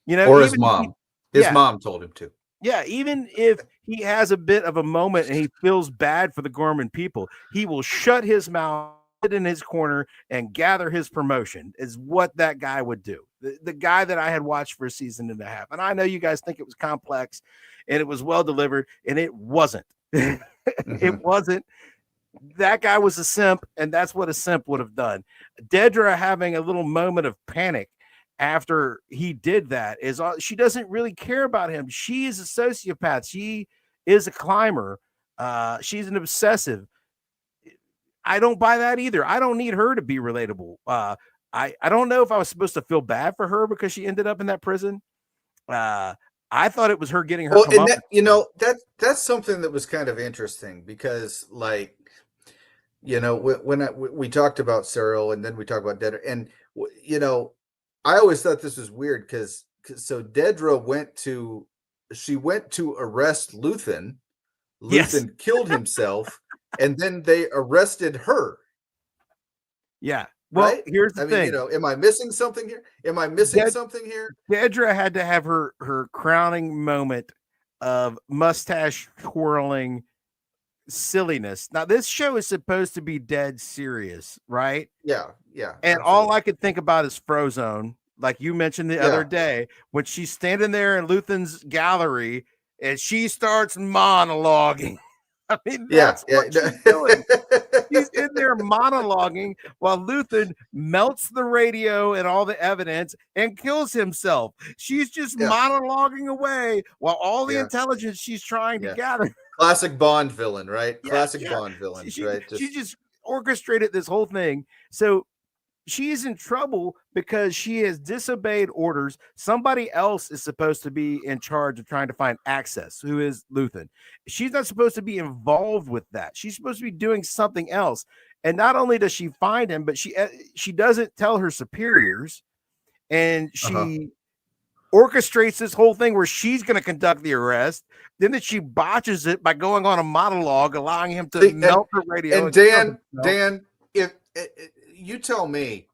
You know, or his mom. His mom told him to. Yeah, even if he has a bit of a moment and he feels bad for the Gorman people, he will shut his mouth, sit in his corner, and gather his promotion, is what that guy would do. The guy that I had watched for a season and a half. And I know you guys think it was complex and it was well delivered, and it wasn't. It wasn't. That guy was a simp, and that's what a simp would have done. Dedra having a little moment of panic after he did that is she doesn't really care about him. She is a sociopath. She is a climber. She's an obsessive. I don't buy that either. I don't need her to be relatable. I don't know if I was supposed to feel bad for her because she ended up in that prison. I thought it was her getting her. Well, and that, you know, that's something that was kind of interesting because, like, you know, when we talked about Cyril and then we talked about Dedra, and you know, I always thought this was weird because so Dedra went to arrest Luthen. Luthen killed himself, and then they arrested her. Yeah. Well, right? Here's the thing. You know, am I missing something here? Something here? Dedra had to have her crowning moment of mustache twirling silliness. Now, this show is supposed to be dead serious, right? Yeah. And all I could think about is Frozone, like you mentioned the other day, when she's standing there in Luthen's gallery and she starts monologuing. I mean, that's what she's doing. She's in there monologuing while Luthen melts the radio and all the evidence and kills himself. She's just monologuing away while all the intelligence she's trying to gather. Classic Bond villain, right? Classic Bond villain, right? She just orchestrated this whole thing. So she's in trouble because she has disobeyed orders. Somebody else is supposed to be in charge of trying to find access, who is Luthen. She's not supposed to be involved with that. She's supposed to be doing something else. And not only does she find him, but she doesn't tell her superiors, and she orchestrates this whole thing where she's going to conduct the arrest. Then that she botches it by going on a monologue, allowing him to melt the radio. And Dan, if you tell me,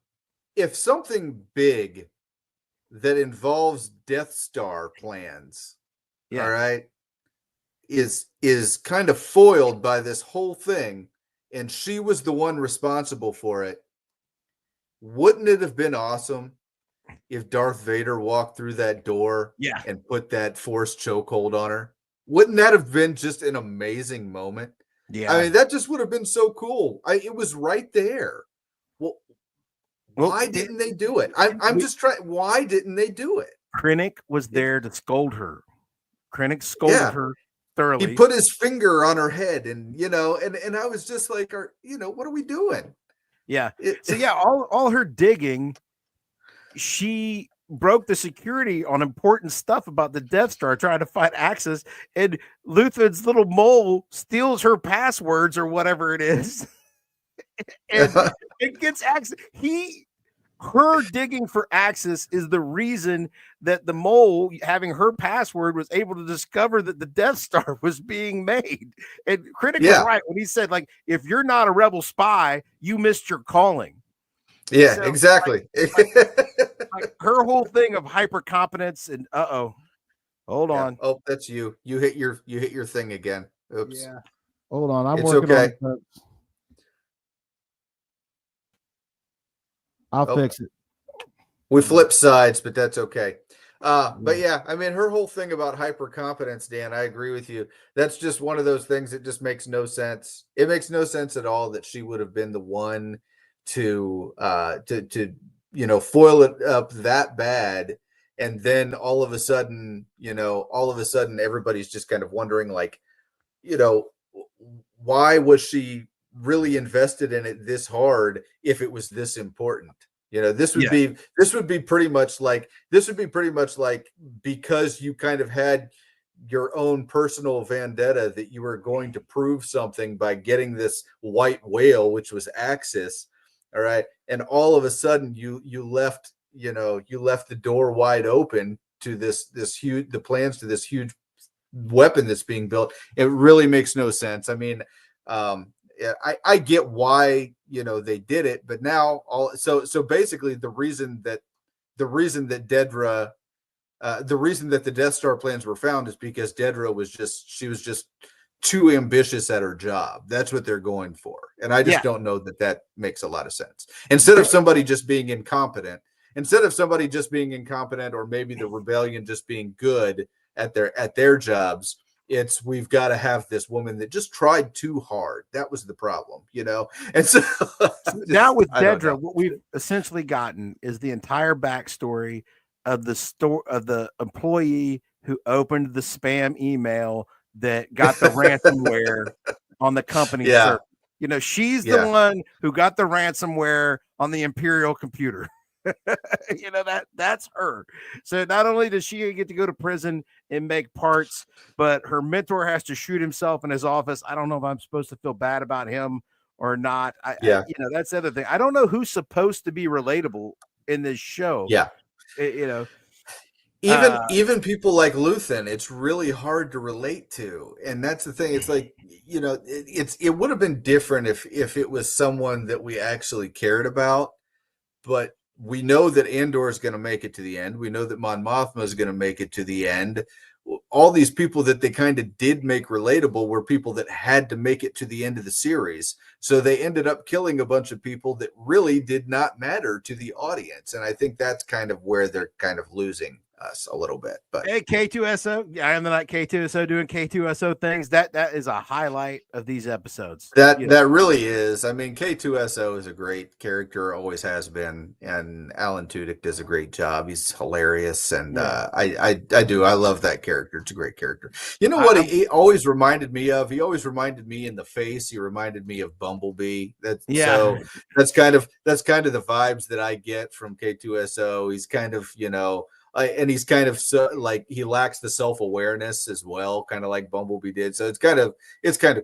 if something big that involves Death Star plans, all right, is kind of foiled by this whole thing, and she was the one responsible for it, wouldn't it have been awesome if Darth Vader walked through that door and put that Force chokehold on her? Wouldn't that have been just an amazing moment? Yeah. I mean, that just would have been so cool. It was right there. Well, why didn't they do it? I'm just trying. Why didn't they do it? Krennic was there to scold her. Krennic scolded her thoroughly. He put his finger on her head, and you know, and I was just like, what are we doing? Yeah. So all her digging, she broke the security on important stuff about the Death Star, trying to find access, and Luthen's little mole steals her passwords or whatever it is. And it gets access. Her digging for access is the reason that the mole, having her password, was able to discover that the Death Star was being made. And Krennic was right when he said, like, if you're not a rebel spy, you missed your calling. Yeah, so, exactly. Like her whole thing of hyper competence and hold on. Oh, that's you. You hit your thing again. Oops. Yeah. Hold on, I'm It's working on okay. it. Folks. I'll fix it. We flip sides, but that's okay. But yeah, I mean, her whole thing about hyper competence, Dan, I agree with you. That's just one of those things that just makes no sense. It makes no sense at all that she would have been the one to foil it up that bad, and then all of a sudden, everybody's just kind of wondering, like, you know, why was she really invested in it this hard if it was this important? This would be pretty much like because you kind of had your own personal vendetta that you were going to prove something by getting this white whale, which was Axis. All right. And all of a sudden you left the door wide open to this huge the plans to this huge weapon that's being built. It really makes no sense. I mean, I get why they did it, but now so basically the reason that Dedra the reason that the Death Star plans were found is because Dedra was just too ambitious at her job. That's what they're going for, and I just don't know that makes a lot of sense. Instead of somebody just being incompetent, or maybe the rebellion just being good at their jobs, it's we've got to have this woman that just tried too hard. That was the problem, And so now with Dedra, what we've essentially gotten is the entire backstory of the employee who opened the spam email that got the ransomware on the company server. She's the one who got the ransomware on the Imperial computer. That's her. So not only does she get to go to prison and make parts, but her mentor has to shoot himself in his office. I don't know if I'm supposed to feel bad about him or not. That's the other thing. I don't know who's supposed to be relatable in this show. Even people like Luthen, it's really hard to relate to, and that's the thing. It's like it would have been different if it was someone that we actually cared about, but we know that Andor is going to make it to the end. We know that Mon Mothma is going to make it to the end. All these people that they kind of did make relatable were people that had to make it to the end of the series. So they ended up killing a bunch of people that really did not matter to the audience. And I think that's kind of where they're kind of losing us a little bit. But hey, K2SO, I am the night K2SO doing K2SO things. That is a highlight of these episodes. That really is. I mean, K2SO is a great character, always has been, and Alan Tudyk does a great job. He's hilarious, and I love that character. It's a great character. You know what he always reminded me of? He always reminded me in the face. He reminded me of Bumblebee. So that's kind of the vibes that I get from K2SO. He's kind of and he's kind of he lacks the self-awareness as well, kind of like Bumblebee did. So it's kind of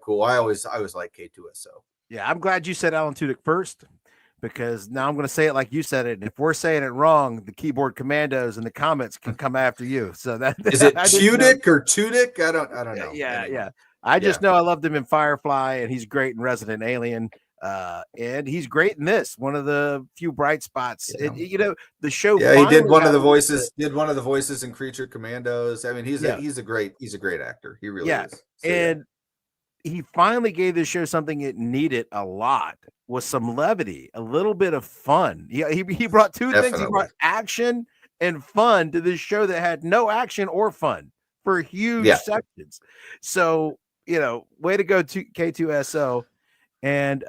cool. I always like K2SO. Yeah, I'm glad you said Alan Tudyk first, because now I'm going to say it like you said it. And if we're saying it wrong, the keyboard commandos in the comments can come after you. So that is it Tudyk or Tudyk? I don't know. Yeah. I just know I loved him in Firefly, and he's great in Resident Alien. And he's great in this. One of the few bright spots. The show. Yeah, he did one of the voices. Did one of the voices in Creature Commandos. I mean, he's a great actor. He really is. So, and he finally gave this show something it needed a lot, was some levity, a little bit of fun. He brought two things. He brought action and fun to this show that had no action or fun for huge sections. So way to go to K2SO. And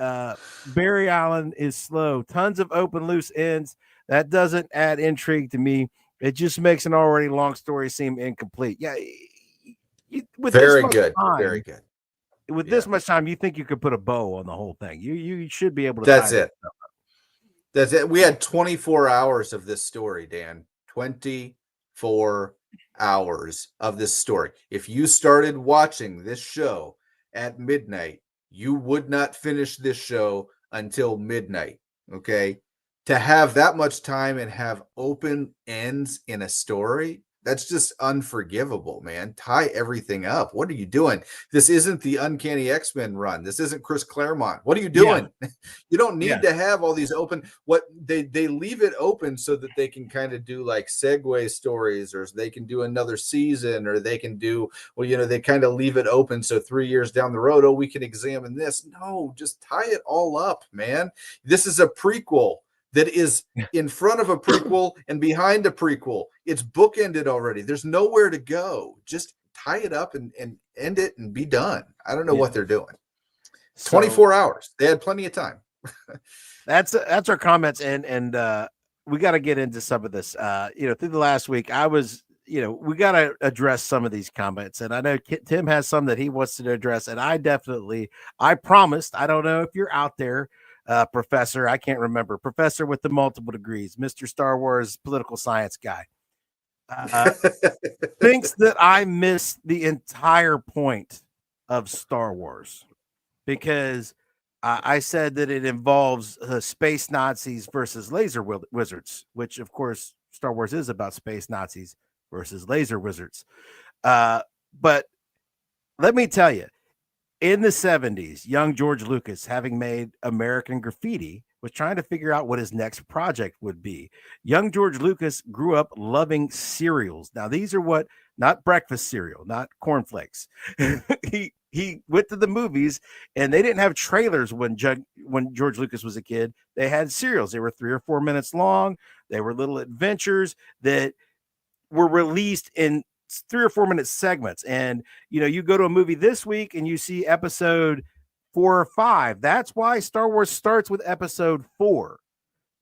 Barry Allen is slow. Tons of open loose ends. That doesn't add intrigue to me. It just makes an already long story seem incomplete. Yeah, very good. Very good. With this much time, you think you could put a bow on the whole thing. You should be able to. That's it. That's it. We had 24 hours of this story, Dan. 24 hours of this story. If you started watching this show at midnight, you would not finish this show until midnight. Okay. To have that much time and have open ends in a story, That's just unforgivable, man. Tie everything up. What are you doing? This isn't the Uncanny X-Men run. This isn't Chris Claremont. What are you Yeah, doing? You don't yeah. need to have all these open. What they leave it open so that they can kind of do like segue stories, or they can do another season, or they can do, well, they kind of leave it open so 3 years down the road, oh, we can examine this. No, just tie it all up, man. This is a prequel that is in front of a prequel and behind a prequel. It's bookended already. There's nowhere to go. Just tie it up and end it and be done. I don't know what they're doing. So 24 hours. They had plenty of time. that's our comments, and we got to get into some of this. Through the last week, I was, we got to address some of these comments, and I know Tim has some that he wants to address, and I promised. I don't know if you're out there, Professor. I can't remember. Professor with the multiple degrees, Mr. Star Wars political science guy, thinks that I missed the entire point of Star Wars because I said that it involves space Nazis versus laser wizards, which, of course, Star Wars is about space Nazis versus laser wizards. But let me tell you, in the 70s, young George Lucas, having made American Graffiti, was trying to figure out what his next project would be. Young George Lucas grew up loving cereals. Now, these are not breakfast cereal, not cornflakes. He went to the movies, and they didn't have trailers when George Lucas was a kid. They had cereals. They were 3 or 4 minutes long. They were little adventures that were released in 3 or 4 minute segments. And you go to a movie this week and you see episode 4 or 5. That's why Star Wars starts with episode 4,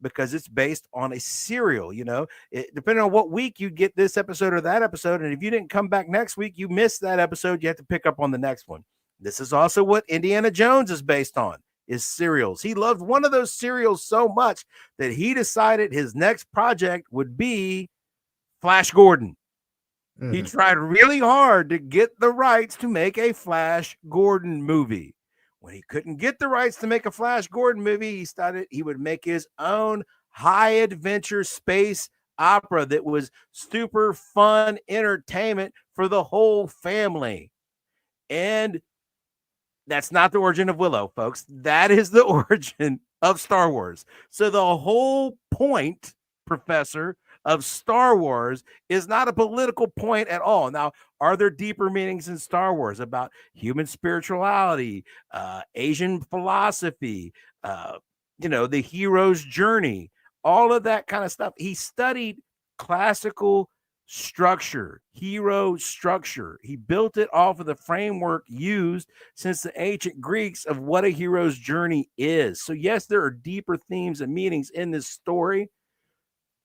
because it's based on a serial. Depending on what week you get this episode or that episode, and if you didn't come back next week, you missed that episode, you have to pick up on the next one. This is also what Indiana Jones is based on, is serials. He loved one of those serials so much that he decided his next project would be Flash Gordon. Mm-hmm. He tried really hard to get the rights to make a Flash Gordon movie. When he couldn't get the rights to make a Flash Gordon movie, he decided he would make his own high adventure space opera that was super fun entertainment for the whole family. And that's not the origin of Willow, folks. That is the origin of Star Wars. So the whole point, Professor, of Star Wars is not a political point at all. Now, are there deeper meanings in Star Wars about human spirituality, Asian philosophy, the hero's journey, all of that kind of stuff? He studied classical structure, hero structure. He built it off of the framework used since the ancient Greeks of what a hero's journey is. So yes, there are deeper themes and meanings in this story,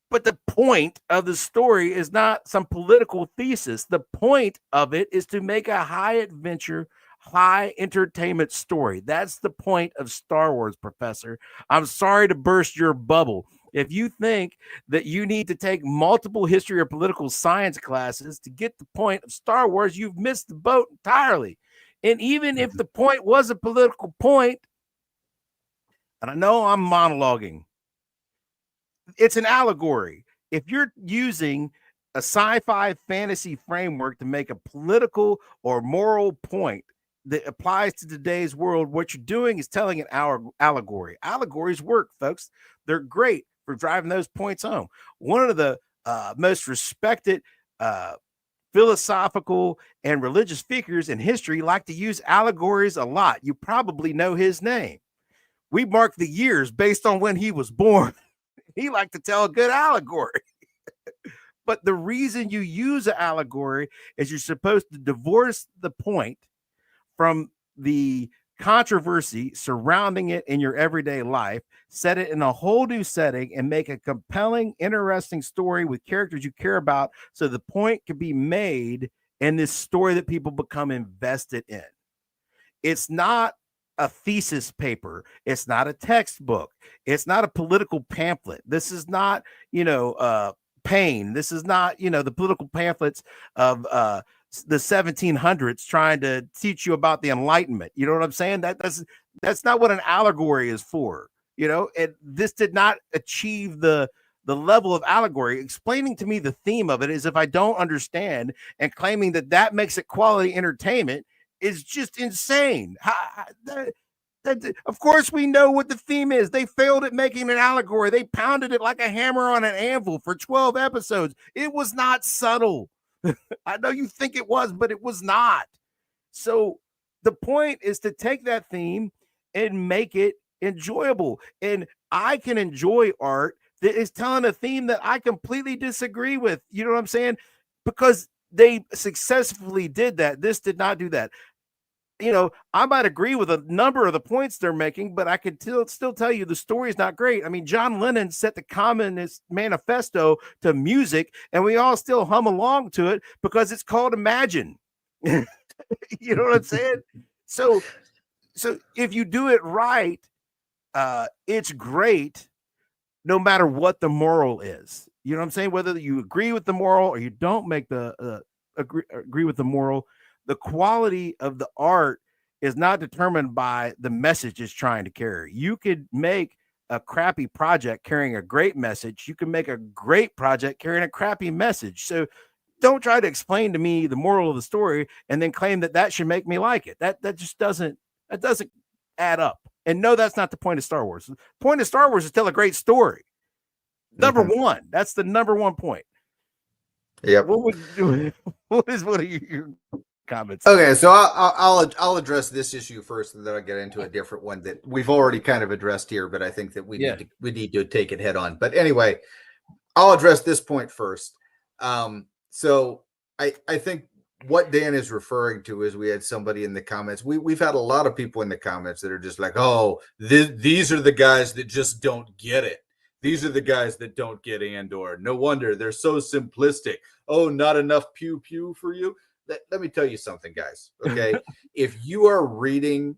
but the point of the story is not some political thesis. The point of it is to make a high adventure, high entertainment story. That's the point of Star Wars, Professor. I'm sorry to burst your bubble. If you think that you need to take multiple history or political science classes to get the point of Star Wars, you've missed the boat entirely. And even if the point was a political point, and I know I'm monologuing, it's an allegory. If you're using a sci-fi fantasy framework to make a political or moral point that applies to today's world, what you're doing is telling an allegory. Allegories work, folks. They're great for driving those points home. One of the most respected philosophical and religious figures in history like to use allegories a lot. You probably know his name. We mark the years based on when he was born. He liked to tell a good allegory. But the reason you use an allegory is you're supposed to divorce the point from the controversy surrounding it in your everyday life, set it in a whole new setting, and make a compelling, interesting story with characters you care about so the point can be made in this story that people become invested in. It's not a thesis paper. It's not a textbook. It's not a political pamphlet. This is not, Paine. This is not, the political pamphlets of the 1700s trying to teach you about the Enlightenment. You know what I'm saying? That's not what an allegory is for. And this did not achieve the the level of allegory. Explaining to me the theme of it as if I don't understand, and claiming that that makes it quality entertainment is just insane. Of course, we know what the theme is. They failed at making an allegory. They pounded it like a hammer on an anvil for 12 episodes. It was not subtle. I know you think it was, but it was not. So the point is to take that theme and make it enjoyable. And I can enjoy art that is telling a theme that I completely disagree with. You know what I'm saying? Because they successfully did that. This did not do that. You know, I might agree with a number of the points they're making, but I could still tell you the story is not great. I mean, John Lennon set the Communist Manifesto to music, and we all still hum along to it because it's called Imagine. You know what I'm saying? So if you do it right, it's great, no matter what the moral is. You know what I'm saying? Whether you agree with the moral or you don't make the agree with the moral, the quality of the art is not determined by the message it's trying to carry. You could make a crappy project carrying a great message. You can make a great project carrying a crappy message. So don't try to explain to me the moral of the story and then claim that that should make me like it. That just doesn't add up. And no, that's not the point of Star Wars. The point of Star Wars is tell a great story. Number one. That's the number one point. Yep. What are your comments? Okay, so I'll address this issue first, and then I'll get into a different one that we've already kind of addressed here, but I think that we need to take it head on. But anyway, I'll address this point first. So I think what Dan is referring to is we had somebody in the comments. We've had a lot of people in the comments that are just like, oh, these are the guys that just don't get it. These are the guys that don't get Andor. No wonder they're so simplistic. Oh, not enough pew pew for you. Let me tell you something, guys. Okay, if you are watching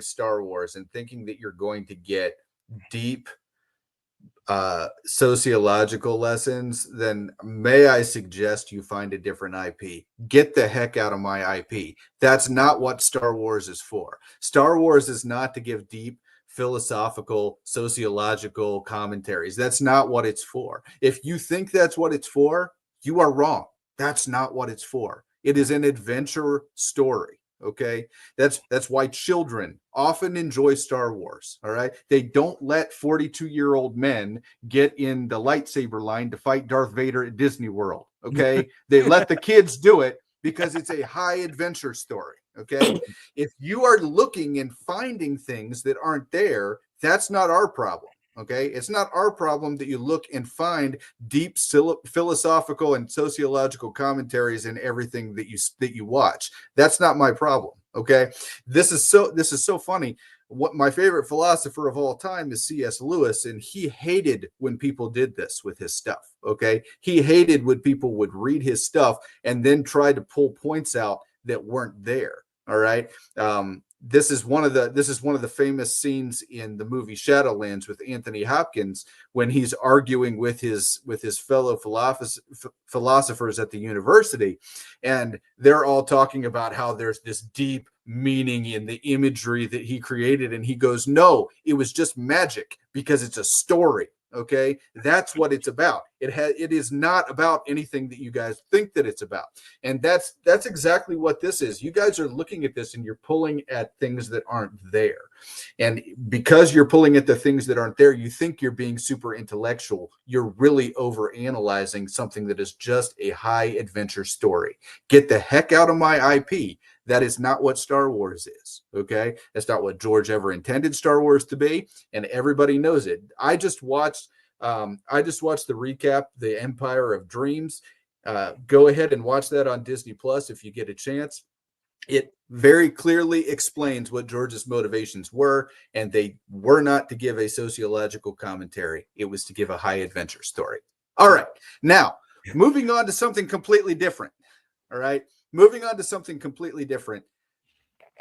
Star Wars and thinking that you're going to get deep sociological lessons, then may I suggest you find a different IP. Get the heck out of my IP. That's not what Star Wars is for. Star Wars is not to give deep philosophical, sociological commentaries. That's not what it's for. If you think that's what it's for, you are wrong. That's not what it's for. It is an adventure story. Okay, that's why children often enjoy Star Wars. All right, they don't let 42-year-old men get in the lightsaber line to fight Darth Vader at Disney World. Okay, they let the kids do it because it's a high adventure story. Okay, if you are looking and finding things that aren't there, that's not our problem. Okay, it's not our problem that you look and find deep philosophical and sociological commentaries in everything that you watch. That's not my problem. Okay, this is so funny. What my favorite philosopher of all time is C.S. Lewis, and he hated when people did this with his stuff. Okay, he hated when people would read his stuff and then try to pull points out that weren't there. All right. This is one of the famous scenes in the movie Shadowlands with Anthony Hopkins when he's arguing with his fellow philosophers at the university, and they're all talking about how there's this deep meaning in the imagery that he created, and he goes, "No, it was just magic because it's a story." Okay, that's what it's about. It is not about anything that you guys think that it's about, and that's exactly what this is. You guys are looking at this and you're pulling at things that aren't there, and because you're pulling at the things that aren't there, you think you're being super intellectual. You're really over analyzing something that is just a high adventure story. Get the heck out of my IP. That is not what Star Wars is. Okay, that's not what George ever intended Star Wars to be, and everybody knows it. I just watched the recap, The Empire of Dreams. Go ahead and watch that on Disney Plus if you get a chance. It very clearly explains what George's motivations were, and they were not to give a sociological commentary. It was to give a high adventure story. All right, now moving on to something completely different. All right. Moving on to something completely different.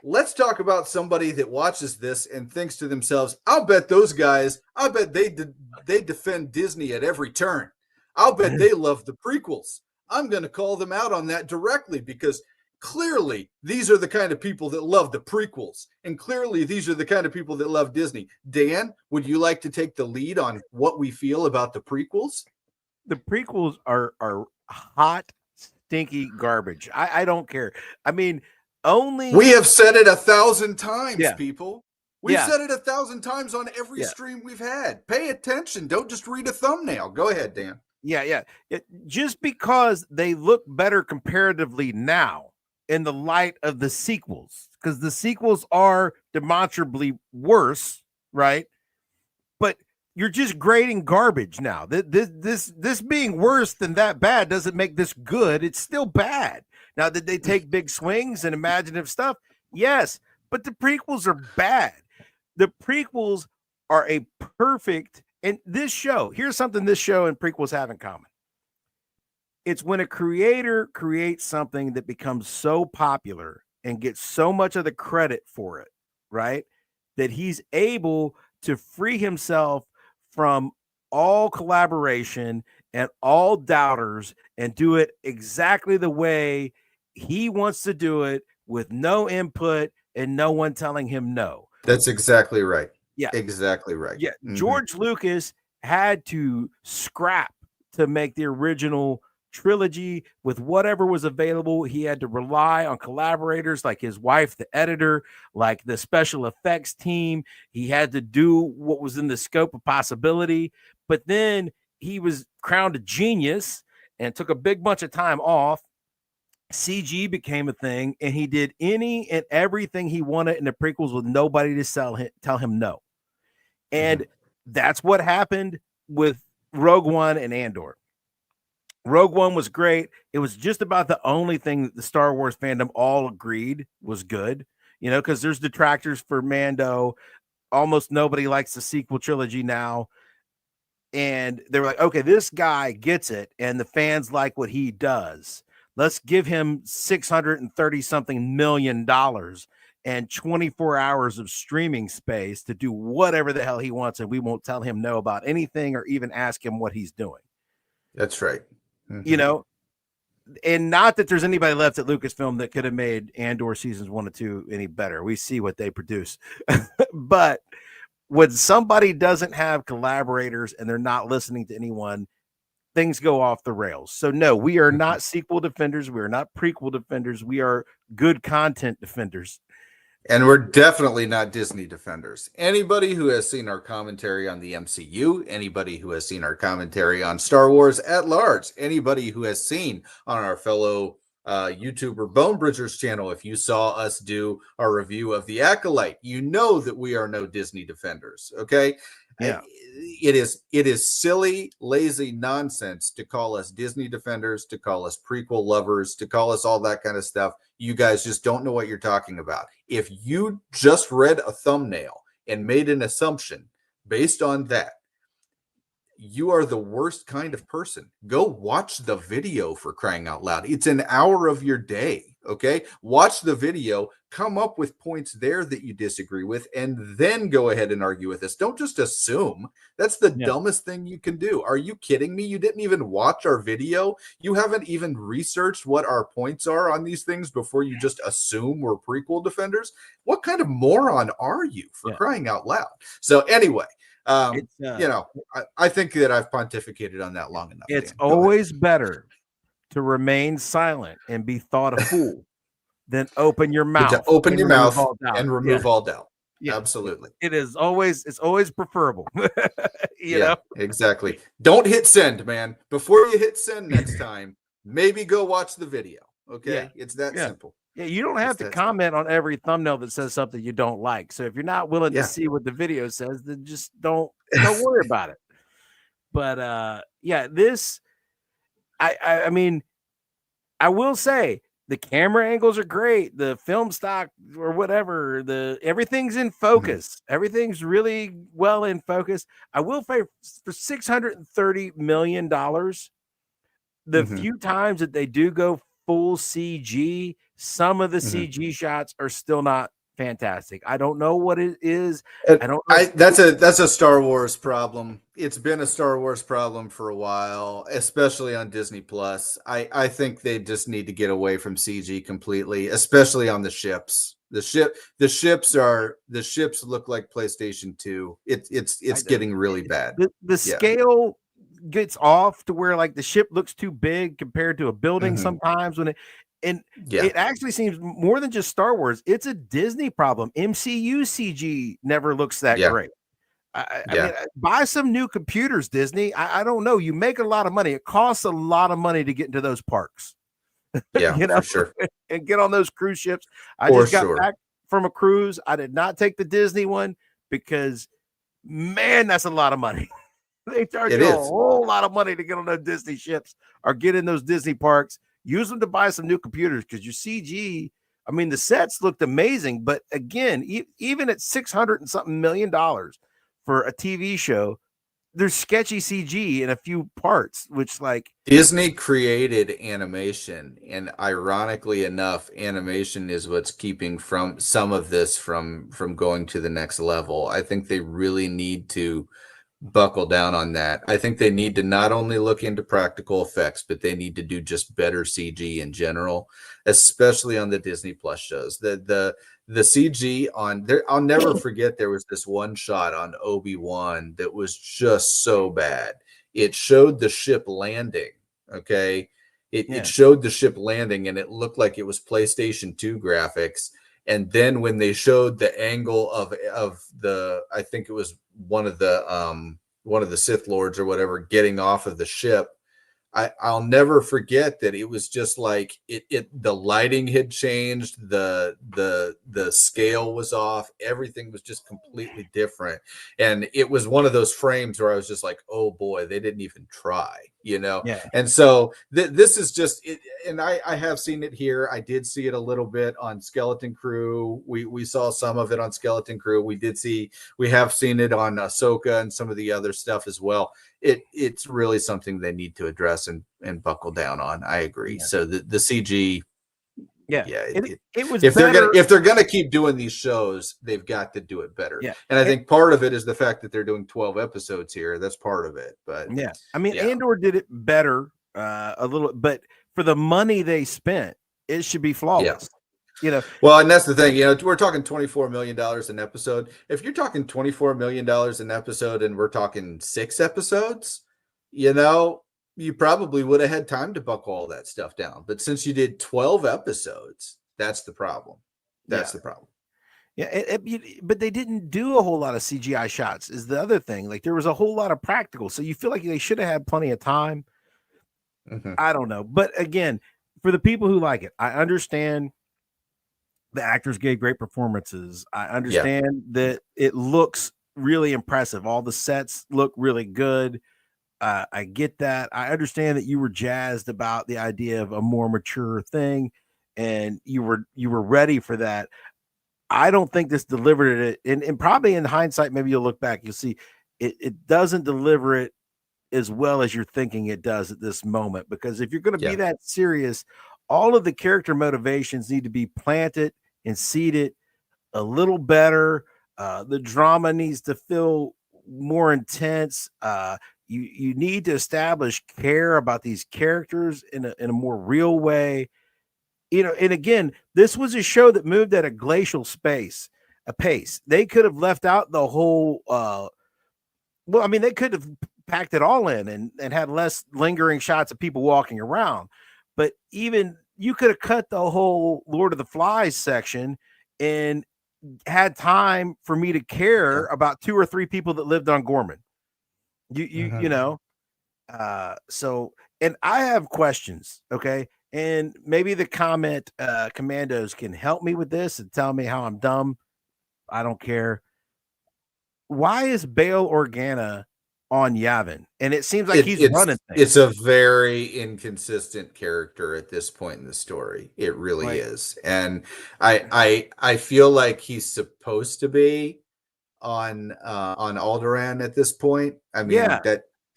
Let's talk about somebody that watches this and thinks to themselves, I'll bet those guys, they defend Disney at every turn. I'll bet they love the prequels. I'm going to call them out on that directly because clearly these are the kind of people that love the prequels, and clearly these are the kind of people that love Disney. Dan, would you like to take the lead on what we feel about the prequels? The prequels are hot, stinky garbage. I don't care. I mean, only we have said it 1,000 times, yeah, people. We've said it 1,000 times on every yeah, stream we've had. Pay attention. Don't just read a thumbnail. Go ahead, Dan. yeah. Just because they look better comparatively now in the light of the sequels, because the sequels are demonstrably worse, right? But you're just grading garbage now. This being worse than that bad doesn't make this good. It's still bad. Now, did they take big swings and imaginative stuff? Yes, but the prequels are bad. The prequels are a perfect, and this show, here's something this show and prequels have in common. It's when a creator creates something that becomes so popular and gets so much of the credit for it, right? That he's able to free himself from all collaboration and all doubters and do it exactly the way he wants to do it, with no input and no one telling him no. That's exactly right. Yeah. Exactly right. Yeah. George Lucas had to scrap to make the original trilogy with whatever was available. He had to rely on collaborators like his wife, the editor, like the special effects team. He had to do what was in the scope of possibility. But then he was crowned a genius and took a big bunch of time off. CG became a thing, and he did any and everything he wanted in the prequels with nobody to tell him no. And that's what happened with Rogue One and Andor. Rogue One was great. It was just about the only thing that the Star Wars fandom all agreed was good, because there's detractors for Mando. Almost nobody likes the sequel trilogy now. And they were like, okay, this guy gets it, and the fans like what he does. Let's give him $630 something million and 24 hours of streaming space to do whatever the hell he wants, and we won't tell him no about anything or even ask him what he's doing. That's right. And not that there's anybody left at Lucasfilm that could have made Andor seasons 1 and 2 any better. We see what they produce. But when somebody doesn't have collaborators and they're not listening to anyone, things go off the rails. So no, we are not sequel defenders. We are not prequel defenders. We are good content defenders. And we're definitely not Disney defenders. Anybody who has seen our commentary on the MCU, anybody who has seen our commentary on Star Wars at large, anybody who has seen on our fellow YouTuber Bonebridger's channel, if you saw us do our review of The Acolyte, you know that we are no Disney defenders, okay? Yeah. It is silly, lazy nonsense to call us Disney defenders, to call us prequel lovers, to call us all that kind of stuff. You guys just don't know what you're talking about. If you just read a thumbnail and made an assumption based on that, you are the worst kind of person. Go watch the video, for crying out loud. It's an hour of your day, okay? Watch the video, come up with points there that you disagree with, and then go ahead and argue with us. Don't just assume. That's the dumbest thing you can do. Are you kidding me? You didn't even watch our video? You haven't even researched what our points are on these things before you just assume we're prequel defenders? What kind of moron are you, for crying out loud? So anyway, I think that I've pontificated on that long enough. It's always better to remain silent and be thought a fool than open your mouth. To open your mouth and remove all doubt. Yeah. Absolutely. It's always preferable. you know? Exactly. Don't hit send, man. Before you hit send next time, maybe go watch the video. Okay. It's that simple. Yeah, you don't have to comment on every thumbnail that says something you don't like. So if you're not willing to see what the video says, then just don't worry about it. But I mean, I will say the camera angles are great. The film stock or whatever, everything's in focus. Everything's really well in focus. I will say for $630 million, the few times that they do go full CG, some of the CG shots are still not fantastic. I don't know what it is. I don't know. That's a Star Wars problem. It's been a Star Wars problem for a while, especially on Disney Plus. I think they just need to get away from CG completely, especially on the ships. The ships look like PlayStation 2. It's getting really bad. The scale gets off to where like the ship looks too big compared to a building sometimes when it actually seems more than just Star Wars. It's a Disney problem. MCU CG never looks that great. I mean, buy some new computers, Disney. I don't know. You make a lot of money. It costs a lot of money to get into those parks. Yeah, you know, for sure. And get on those cruise ships. I just got back from a cruise. I did not take the Disney one because, man, that's a lot of money. They charge you a whole lot of money to get on those Disney ships or get in those Disney parks. Use them to buy some new computers because your CG, I mean, the sets looked amazing. But again, even at $600 and something million for a TV show, there's sketchy CG in a few parts, which like Disney created animation, and ironically enough, animation is what's keeping from some of this from going to the next level. I think they really need to buckle down on that. I think they need to not only look into practical effects, but they need to do just better CG in general, especially on the Disney Plus shows. The CG on there, I'll never forget there was this one shot on Obi-Wan that was just so bad. It showed the ship landing, okay? It showed the ship landing and it looked like it was PlayStation 2 graphics. And then when they showed the angle of the, I think it was one of the Sith Lords or whatever getting off of the ship, I'll never forget that it was just like the lighting had changed, the scale was off, everything was just completely different. And it was one of those frames where I was just like, oh boy, they didn't even try, you know? Yeah. And so this is just it, and I have seen it here. I did see it a little bit on Skeleton Crew. We saw some of it on Skeleton Crew. We have seen it on Ahsoka and some of the other stuff as well. It's really something they need to address and buckle down on. I agree. Yeah. So the CG, it was if better. they're gonna keep doing these shows, they've got to do it better. Yeah. And I think part of it is the fact that they're doing 12 episodes here. That's part of it. But yeah, I mean, Andor did it better a little, but for the money they spent, it should be flawless. You know, well, and that's the thing, you know, we're talking $24 million an episode. If you're talking $24 million an episode and we're talking 6 episodes, you know, you probably would have had time to buckle all that stuff down. But since you did 12 episodes, that's the problem. That's the problem. Yeah, but they didn't do a whole lot of CGI shots is the other thing. Like there was a whole lot of practical. So you feel like they should have had plenty of time. I don't know. But again, for the people who like it, I understand the actors gave great performances. I understand that it looks really impressive. All the sets look really good. I get that. I understand that you were jazzed about the idea of a more mature thing, and you were ready for that. I don't think this delivered it, and probably in hindsight, maybe you'll look back, you'll see it doesn't deliver it as well as you're thinking it does at this moment. Because if you're going to be that serious, all of the character motivations need to be planted and seated a little better. The drama needs to feel more intense. You need to establish care about these characters in a more real way. You know, and again, this was a show that moved at a glacial pace. They could have left out the whole well, I mean, they could have packed it all in and had less lingering shots of people walking around. But even you could have cut the whole Lord of the Flies section and had time for me to care about 2 or 3 people that lived on Gorman. You know, so, and I have questions, okay, and maybe the commandos can help me with this and tell me how I'm dumb. I don't care. Why is Bail Organa on Yavin? And it seems like he's running things. It's a very inconsistent character at this point in the story. It really is, and I feel like he's supposed to be on Alderaan at this point. I mean,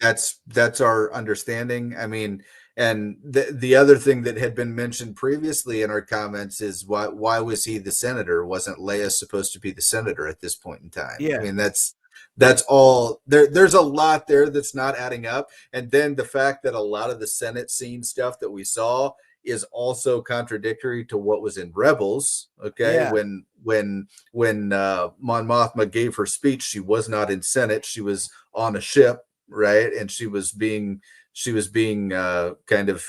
that's our understanding. I mean, And the other thing that had been mentioned previously in our comments is why was he the senator? Wasn't Leia supposed to be the senator at this point in time? I Yeah, mean, that's all there. There's a lot there that's not adding up. And then the fact that a lot of the Senate scene stuff that we saw is also contradictory to what was in Rebels. Okay, yeah, when Mon Mothma gave her speech, she was not in Senate. She was on a ship, right? And she was being kind of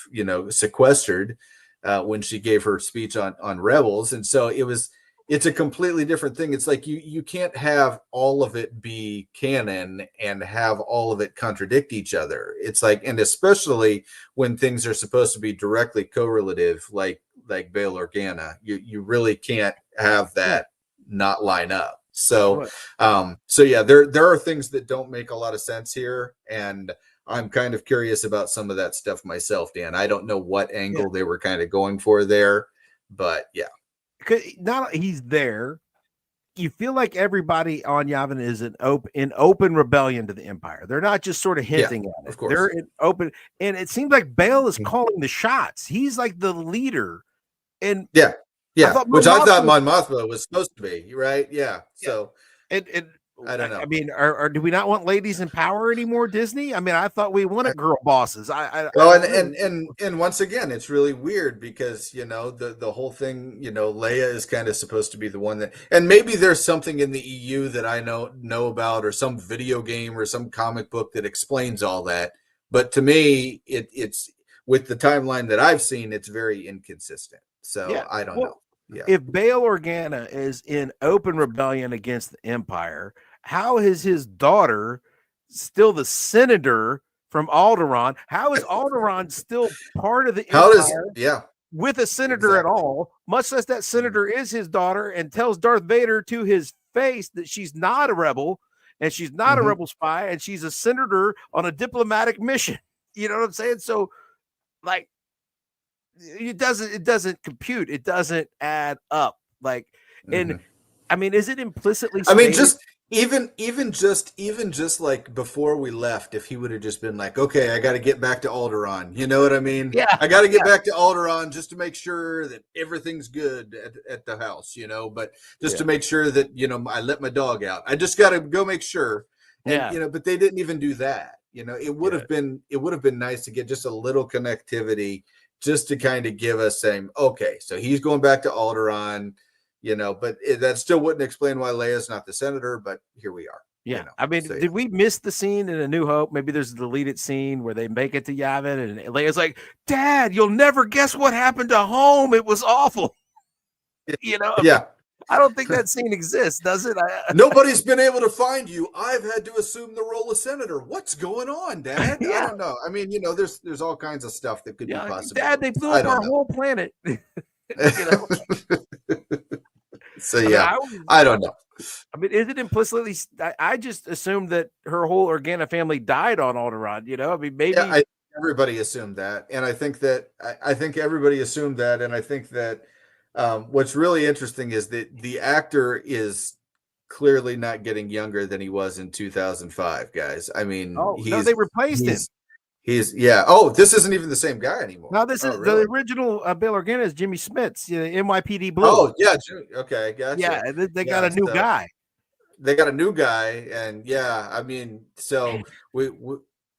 sequestered when she gave her speech on Rebels, and so it's a completely different thing. It's like you can't have all of it be canon and have all of it contradict each other. It's like, and especially when things are supposed to be directly correlative, like Bail Organa, you really can't have yeah. that not line up. So What? so yeah, there are things that don't make a lot of sense here, and I'm kind of curious about some of that stuff myself, Dan. I don't know what Yeah. angle they were kind of going for there, but yeah. Now he's there. You feel like everybody on Yavin is in open rebellion to the Empire. They're not just sort of Yeah, hinting at it. of They're course. in open, and it seems like Bale is calling the shots. He's like the leader. And Yeah, I yeah. thought Which Mon I thought Mothma, Mon Mothma was supposed to be, right? Yeah. yeah. So And I don't know. I mean, do we not want ladies in power anymore, Disney? I mean, I thought we wanted girl bosses. I Well, don't and know. and once again, it's really weird because the whole thing, Leia is kind of supposed to be the one that, and maybe there's something in the EU that I know about, or some video game or some comic book that explains all that. But to me, it's with the timeline that I've seen, it's very inconsistent. Yeah. So I don't know. Well, Yeah. if Bail Organa is in open rebellion against the Empire, how is his daughter still the senator from Alderaan? How is Alderaan still part of the How does, Empire yeah, with a senator at exactly. all? Much less that Mhm. senator is his daughter and tells Darth Vader to his face that she's not a rebel and she's not a Mhm. rebel spy and she's a senator on a diplomatic mission. You know what I'm saying? So, like, it doesn't compute. It doesn't add up. Like, and Mhm. I mean, is it implicitly I mean, stated? just even just like before we left, if he would have just been like, okay, I got to get back to Alderaan, you know what I mean? Yeah, I got to get yeah, back to Alderaan just to make sure that everything's good at the house, but just yeah, to make sure that I let my dog out. I just got to go make sure, and yeah, but they didn't even do that. yeah, It would have been nice to get just a little connectivity, just to kind of give us saying, okay, so he's going back to Alderaan. But that still wouldn't explain why Leia's not the senator, but here we are, yeah. I mean, so did we miss the scene in A New Hope? Maybe there's a deleted scene where they make it to Yavin and Leia's like, "Dad, you'll never guess what happened to home. It was awful." yeah. I mean, Yeah. I don't think that scene exists, does it? Nobody's been able to find you. I've had to assume the role of senator. What's going on, Dad? I Yeah, don't know. I mean, there's all kinds of stuff that could be yeah. Dad, they possibilities. blew I up don't our know. whole planet. you know, So I mean, yeah, I don't know. is it implicitly? I just assumed that her whole Organa family died on Alderaan. I mean, Yeah, maybe. everybody assumed that, and I think everybody assumed that, and I think that what's really interesting is that the actor is clearly not getting younger than he was in 2005, guys. I mean, Oh no, they replaced him. he's yeah. Oh, this isn't even the same guy anymore. Now this Oh, is the really? original Bail Organa is Jimmy Smits, NYPD Blue. Oh, yeah. Okay, Yeah, gotcha. they got Yeah, a new so guy. they got a new guy, and yeah, I mean, so we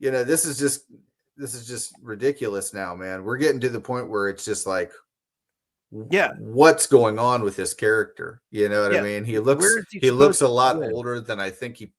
this is just ridiculous now, man. We're getting to the point where it's just like, Yeah, what's going on with this character? You know what I yeah. mean? Where is he He supposed looks a to lot live? older than I think he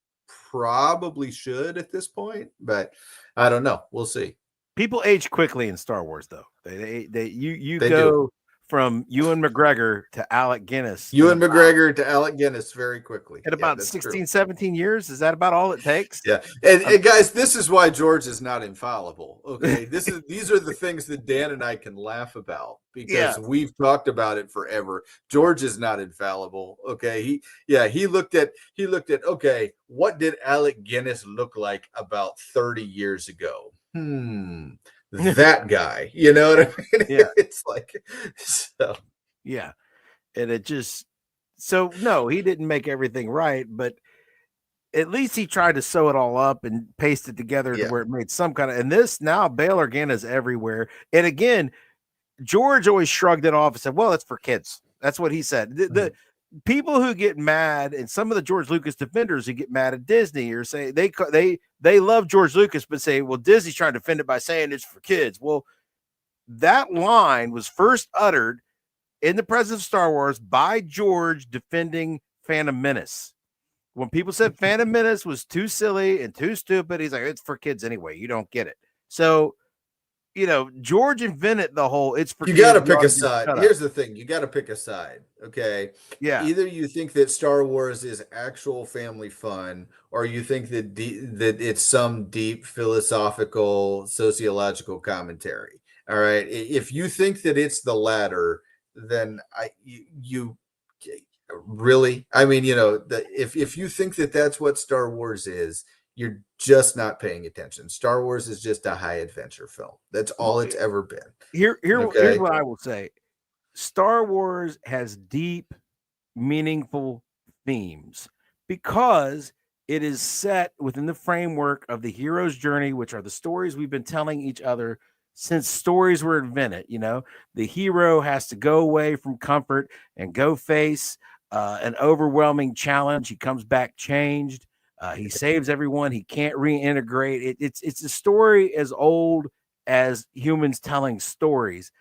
probably should at this point, but I don't know. We'll see. People age quickly in Star Wars, though. You They do. go from Ewan McGregor to Alec Guinness Ewan McGregor to Alec Guinness very quickly. in Yeah, about that's true. 16, 17 years. Is that about all it takes? Yeah, and, Um, and guys, this is why George is not infallible. Okay, these are the things that Dan and I can laugh about yeah, because we've talked about it forever. George is not infallible. Okay, he looked at okay, what did Alec Guinness look like about 30 years ago? That guy. You know what I mean? yeah, It's like so. yeah. And it just so no, he didn't make everything right, but at least he tried to sew it all up and paste it together to Yeah. where it made some kind of. And this now Bail Organa's everywhere. And again, George always shrugged it off and said, "Well, it's for kids." That's what he said. The people who get mad, and some of the George Lucas defenders who get mad at Disney, or say they love George Lucas, but say, "Well, Disney's trying to defend it by saying it's for kids." Well, that line was first uttered in the presence of Star Wars by George defending Phantom Menace. When people said Phantom Menace was too silly and too stupid, he's like, "It's for kids anyway. You don't get it." So, George invented the whole "it's for You kids." got to You pick ought a to just side. shut up. Here's the thing. You got to pick a side. Okay. Yeah. Either you think that Star Wars is actual family fun, or you think that that it's some deep philosophical, sociological commentary. All right. If you think that it's the latter, then you really, I mean, if you think that that's what Star Wars is, you're just not paying attention. Star Wars is just a high adventure film. That's all it's ever been. Here's Okay. what I will say. Star Wars has deep, meaningful themes because it is set within the framework of the hero's journey, which are the stories we've been telling each other since stories were invented. The hero has to go away from comfort and go face an overwhelming challenge. He comes back changed. He saves everyone. He can't reintegrate. It's a story as old as humans telling stories,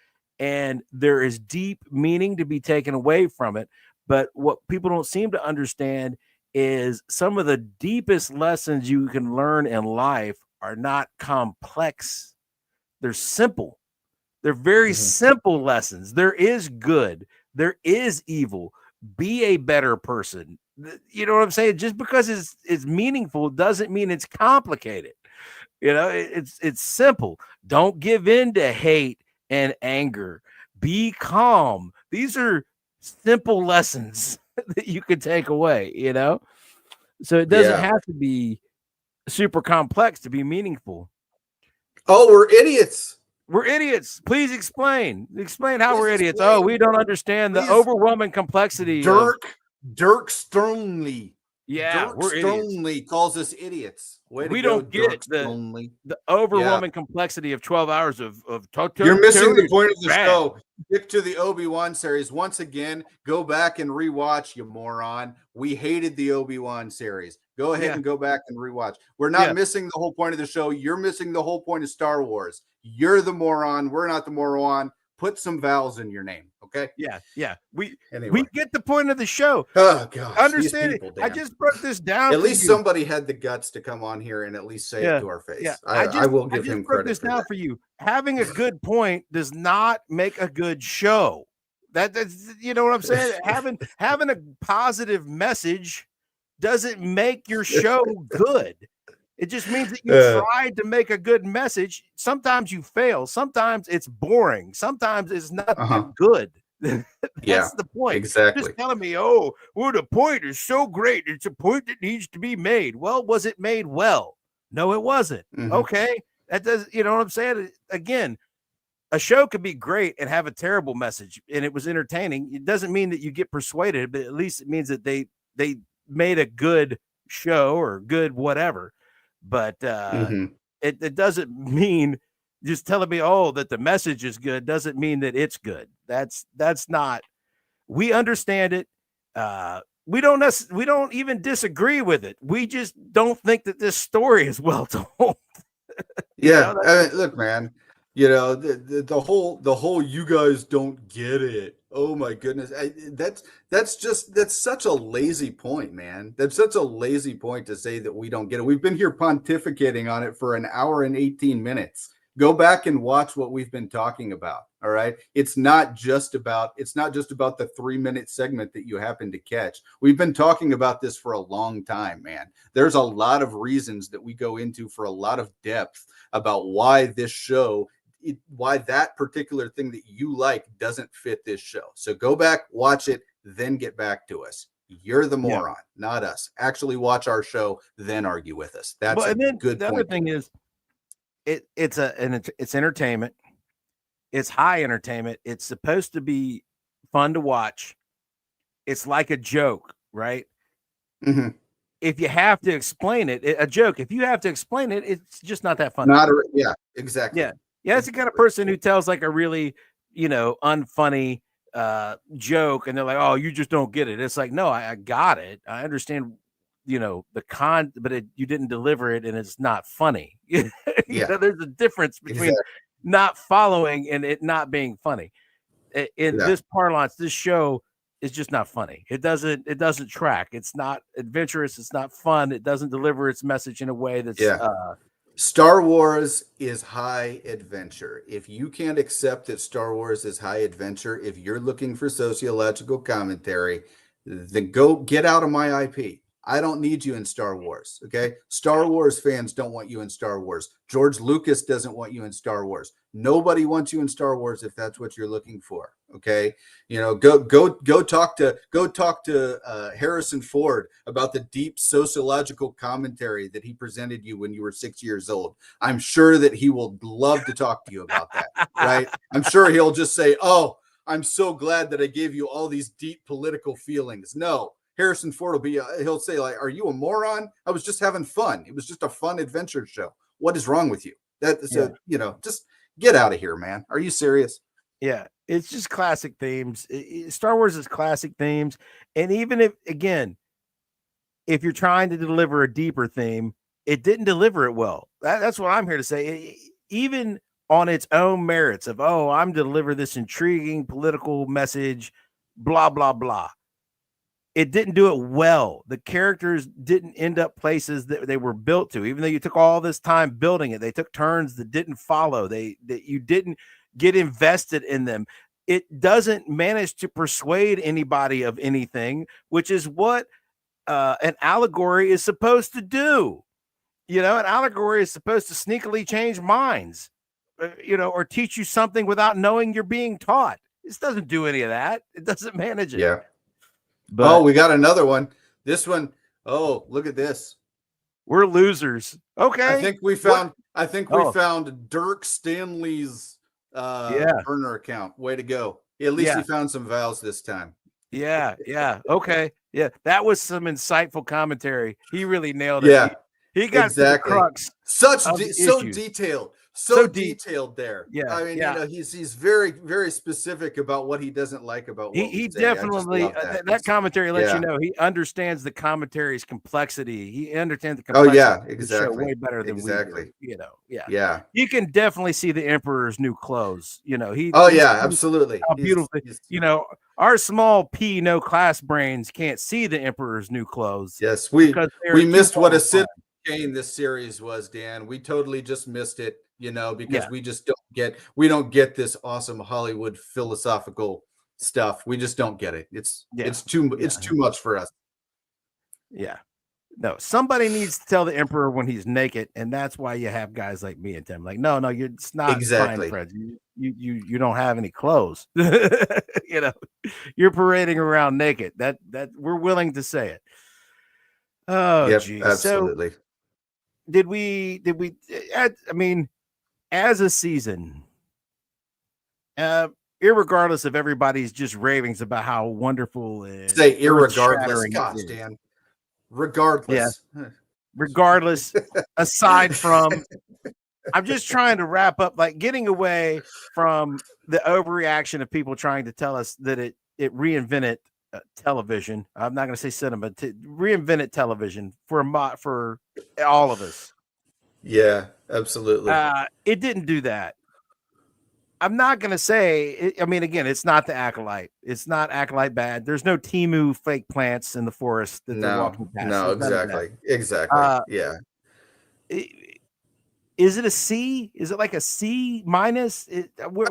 and there is deep meaning to be taken away from it. But what people don't seem to understand is some of the deepest lessons you can learn in life are not complex. They're simple. They're very simple lessons. There is good. There is evil. Be a better person. You know what I'm saying? Just because it's meaningful doesn't mean it's complicated. It's simple. Don't give in to hate and anger. Be calm. These are simple lessons that you can take away, So it doesn't Yeah. have to be super complex to be meaningful. Oh, we're idiots. We're idiots. Please explain. Explain how Please we're idiots. explain. Oh, we don't understand the Please. overwhelming complexity of Dirk Sternley. Yeah, Dirk we're idiots. Sternley calls us idiots. Way We to go, don't get Dirk Sternley. the overwhelming complexity of 12 hours of You're missing the totalitarian point of the bad. show. Stick to the Obi-Wan series. Once again, go back and rewatch, you moron. We hated the Obi-Wan series. Go ahead and go back and rewatch. We're not missing the whole point of the show. You're missing the whole point of Star Wars. You're the moron. We're not the moron. Put some vowels in your name, okay? Yeah. We get the point of the show. Oh gosh, understand these people, it. I just broke this down. At least somebody had the guts to come on here and at least say it to our face. Yeah, I will give him credit this for down that. for you. Having a good point does not make a good show. That's you know what I'm saying? having a positive message doesn't make your show good. It just means that you tried to make a good message. Sometimes you fail. Sometimes it's boring. Sometimes it's not good. That's the point. Exactly. Just telling me, oh, well, the point is so great. It's a point that needs to be made. Well, was it made well? No, it wasn't. Okay. That does, you know what I'm saying? Again, a show could be great and have a terrible message and it was entertaining. It doesn't mean that you get persuaded, but at least it means that they made a good show or good whatever. But it doesn't mean just telling me, oh, that the message is good doesn't mean that it's good. That's not. We understand it. We don't even disagree with it. We just don't think that this story is well told. Yeah, I mean, look, man. The whole you guys don't get it. Oh my goodness, that's such a lazy point, man. That's such a lazy point to say that we don't get it. We've been here pontificating on it for an hour and 18 minutes. Go back and watch what we've been talking about. All right. It's not just about the 3-minute segment that you happen to catch. We've been talking about this for a long time, man. There's a lot of reasons that we go into for a lot of depth about why this show, why that particular thing that you like doesn't fit this show. So go back, watch it, then get back to us. You're the moron, not us. Actually watch our show, then argue with us. That's a good point. The other thing is, it's entertainment. It's high entertainment. It's supposed to be fun to watch. It's like a joke, right? if you have to explain it, a joke, if you have to explain it, it's just not that funny. Yeah, exactly. Yeah. Yeah, it's the kind of person who tells like a really, unfunny joke, and they're like, "Oh, you just don't get it." It's like, no, I got it. I understand, but you didn't deliver it, and it's not funny. Yeah, There's a difference between exactly. not following and it not being funny. In Yeah, this parlance, this show is just not funny. It doesn't track. It's not adventurous. It's not fun. It doesn't deliver its message in a way that's yeah. Star Wars is high adventure. If you can't accept that Star Wars is high adventure, if you're looking for sociological commentary, then go get out of my IP. I don't need you in Star Wars. Okay. Star Wars fans don't want you in Star Wars. George Lucas doesn't want you in Star Wars. Nobody wants you in Star Wars if that's what you're looking for. Okay. Go talk to Harrison Ford about the deep sociological commentary that he presented you when you were 6 years old. I'm sure that he will love to talk to you about that. Right. I'm sure he'll just say, "Oh, I'm so glad that I gave you all these deep political feelings." No, Harrison Ford he'll say, like, "Are you a moron? I was just having fun. It was just a fun adventure show. What is wrong with you?" Just get out of here, man. Are you serious? Yeah, it's just classic themes. Star Wars is classic themes, and even if you're trying to deliver a deeper theme, it didn't deliver it well. That's what I'm here to say. Even on its own merits of, oh, I'm deliver this intriguing political message, blah blah blah. It didn't do it well. The characters didn't end up places that they were built to, even though you took all this time building it. They took turns that didn't follow. That you didn't get invested in them. It doesn't manage to persuade anybody of anything, which is what an allegory is supposed to do. An allegory is supposed to sneakily change minds, or teach you something without knowing you're being taught. This doesn't do any of that. It doesn't manage it. Yeah. But we got another one. This one, look at this. We're losers. Okay. I think we found Dirk Stanley's Yeah. burner account. Way to go. At least he found some vowels this time. Yeah. Okay. Yeah. That was some insightful commentary. He really nailed it. Yeah. He got to the crux. So detailed. So detailed there. Yeah. I mean, he's very, very specific about what he doesn't like about what he definitely that commentary lets you know he understands the commentary's complexity. He understands the complexity of the show way better than we do. Yeah. You can definitely see the Emperor's New Clothes. Absolutely. How beautiful. Our small P no class brains can't see the Emperor's New Clothes. Yes, we missed what a sit game this series was, Dan. We totally just missed it. Because we don't get this awesome Hollywood philosophical stuff. We just don't get it. It's too much for us. Yeah. No, somebody needs to tell the Emperor when he's naked, and that's why you have guys like me and Tim. Like, no, it's not exactly. Fred. You don't have any clothes. You're parading around naked. That we're willing to say it. Oh, geez. Absolutely. So, did we? I mean, as a season, irregardless of everybody's just ravings about how wonderful and say irregardless, gosh, Dan. Regardless. Yeah. Regardless, aside from, I'm just trying to wrap up, like getting away from the overreaction of people trying to tell us that it reinvented television. I'm not going to say cinema, to reinvented television for all of us. Yeah, absolutely. It didn't do that. I'm not going to say, again, it's not the Acolyte. It's not Acolyte bad. There's no Temu fake plants in the forest that they're walking past. No, exactly. Yeah. Is it a C? Is it like a C minus? I would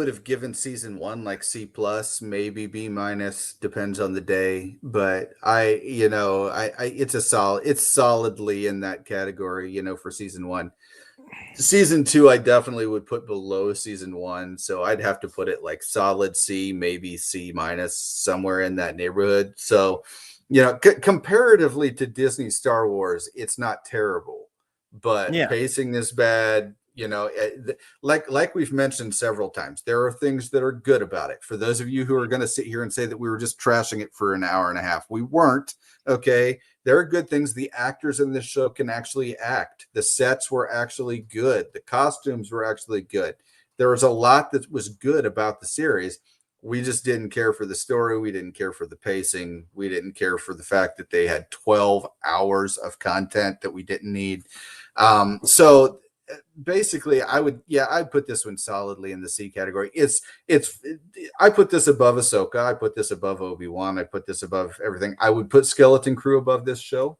have given season 1 like C plus, maybe B minus, depends on the day. But it's solidly in that category, for season 1. Season 2, I definitely would put below season 1. So I'd have to put it like solid C, maybe C minus, somewhere in that neighborhood. So, comparatively to Disney Star Wars, it's not terrible, but pacing is bad. You know, like we've mentioned several times, there are things that are good about it. For those of you who are going to sit here and say that we were just trashing it for an hour and a half, we weren't. Okay, there are good things. The actors in this show can actually act. The sets were actually good. The costumes were actually good. There was a lot that was good about the series. We just didn't care for the story. We didn't care for the pacing. We didn't care for the fact that they had 12 hours of content that we didn't need. So basically, I'd put this one solidly in the C category. I put this above Ahsoka. I put this above Obi-Wan. I put this above everything. I would put Skeleton Crew above this show,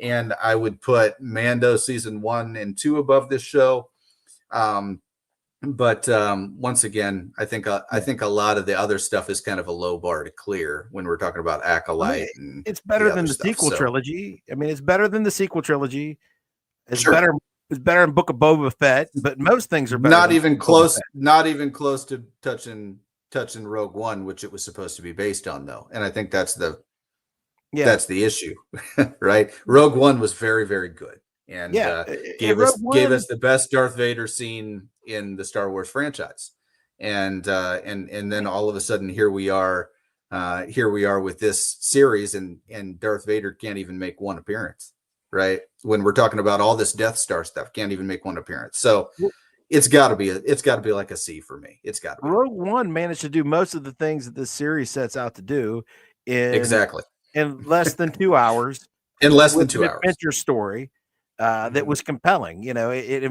and I would put Mando season 1 and 2 above this show. But once again, I think a lot of the other stuff is kind of a low bar to clear when we're talking about Acolyte. It's better than the sequel trilogy. I mean, it's better than the sequel trilogy. It's better. It's better in Book of Boba Fett, but most things are better. Not even close. Not even close to touching Rogue One, which it was supposed to be based on, though. And I think that's the issue, right? Rogue One was very, very good, and gave us the best Darth Vader scene in the Star Wars franchise, and then all of a sudden here we are with this series, and Darth Vader can't even make one appearance. Right, when we're talking about all this Death Star stuff, can't even make one appearance. So it's got to be like a C for me. It's got to be. Rogue One managed to do most of the things that this series sets out to do in less than 2 hours. In less than 2 hours, adventure story that was compelling. You know, it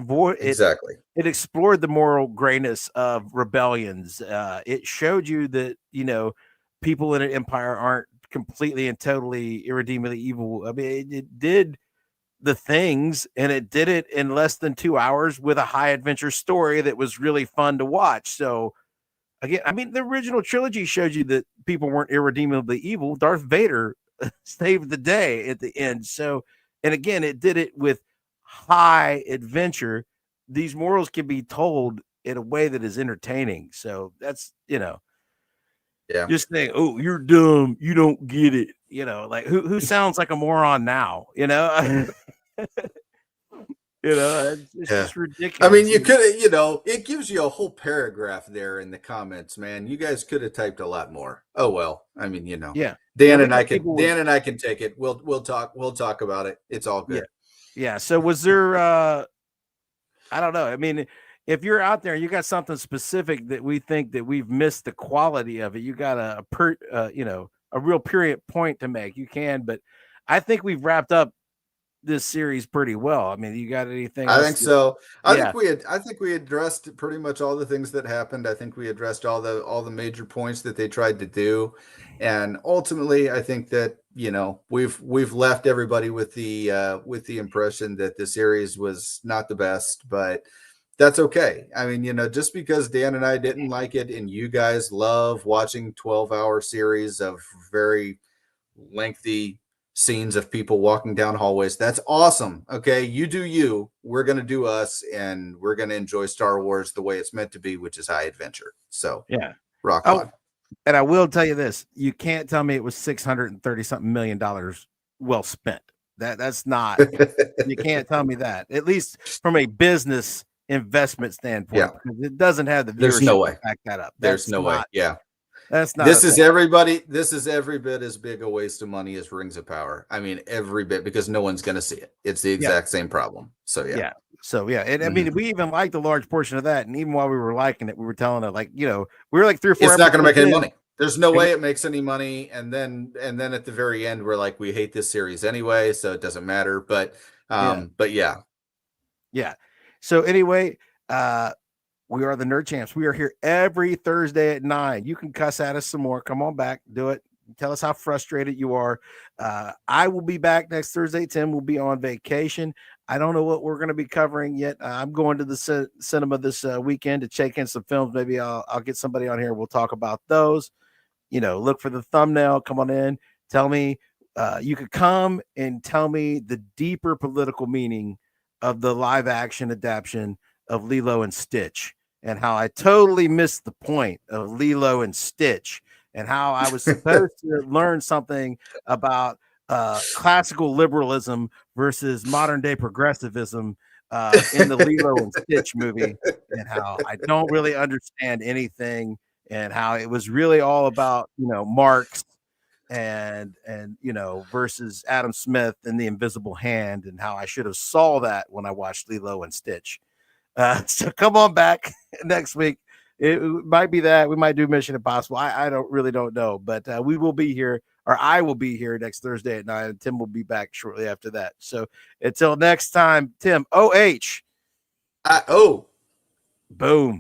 explored the moral grayness of rebellions. It showed you that people in an empire aren't completely and totally irredeemably evil. I mean, it did the things, and it did it in less than 2 hours with a high adventure story that was really fun to watch. So again, I mean, the original trilogy showed you that people weren't irredeemably evil. Darth Vader saved the day at the end. So, and again, it did it with high adventure. These morals can be told in a way that is entertaining. So that's, just saying, oh, you're dumb, you don't get it. Like who sounds like a moron now? It's just ridiculous. I mean, you could, it gives you a whole paragraph there in the comments, man. You guys could have typed a lot more. Oh well, I mean, Dan and I can take it. We'll talk about it. It's all good. Yeah. So was there? I don't know. I mean, if you're out there, you got something specific that we think that we've missed the quality of it. You got a real period point to make. You can, but I think we've wrapped up this series pretty well. I mean, you got anything? I think so. I think we addressed pretty much all the things that happened. I think we addressed all the major points that they tried to do, and ultimately, I think that we've left everybody with the impression that the series was not the best, but that's okay. I mean, just because Dan and I didn't like it and you guys love watching 12-hour series of very lengthy scenes of people walking down hallways, that's awesome. Okay, you do you. We're going to do us, and we're going to enjoy Star Wars the way it's meant to be, which is high adventure. So, rock on. And I will tell you this, you can't tell me it was $630-something million well spent. That's not, you can't tell me that, at least from a business investment standpoint, because it doesn't have the viewership. There's no way to back that up. There's no way. Yeah, that's not. This is every bit as big a waste of money as Rings of Power. I mean, every bit, because no one's going to see it. It's the exact same problem. So and I mean, we even liked a large portion of that, and even while we were liking it, we were telling it we were like 3 or 4. It's not going to make any money. There's no way it makes any money, and then at the very end, we're like, we hate this series anyway, so it doesn't matter. But yeah. So anyway, we are the Nerd Champs. We are here every Thursday at 9. You can cuss at us some more. Come on back, do it. Tell us how frustrated you are. I will be back next Thursday. Tim will be on vacation. I don't know what we're going to be covering yet. I'm going to the cinema this weekend to check in some films. Maybe I'll get somebody on here. We'll talk about those. Look for the thumbnail. Come on in. Tell me. You could come and tell me the deeper political meaning of the live action adaptation of Lilo and Stitch, and how I totally missed the point of Lilo and Stitch, and how I was supposed to learn something about classical liberalism versus modern day progressivism in the Lilo and Stitch movie, and how I don't really understand anything, and how it was really all about, Marx and versus Adam Smith and the Invisible Hand, and how I should have saw that when I watched Lilo and Stitch. So come on back next week. It might be that we might do Mission Impossible. I don't know, but we will be here, or I will be here next Thursday at 9, and Tim will be back shortly after that. So until next time, Tim, OH. Oh. Boom.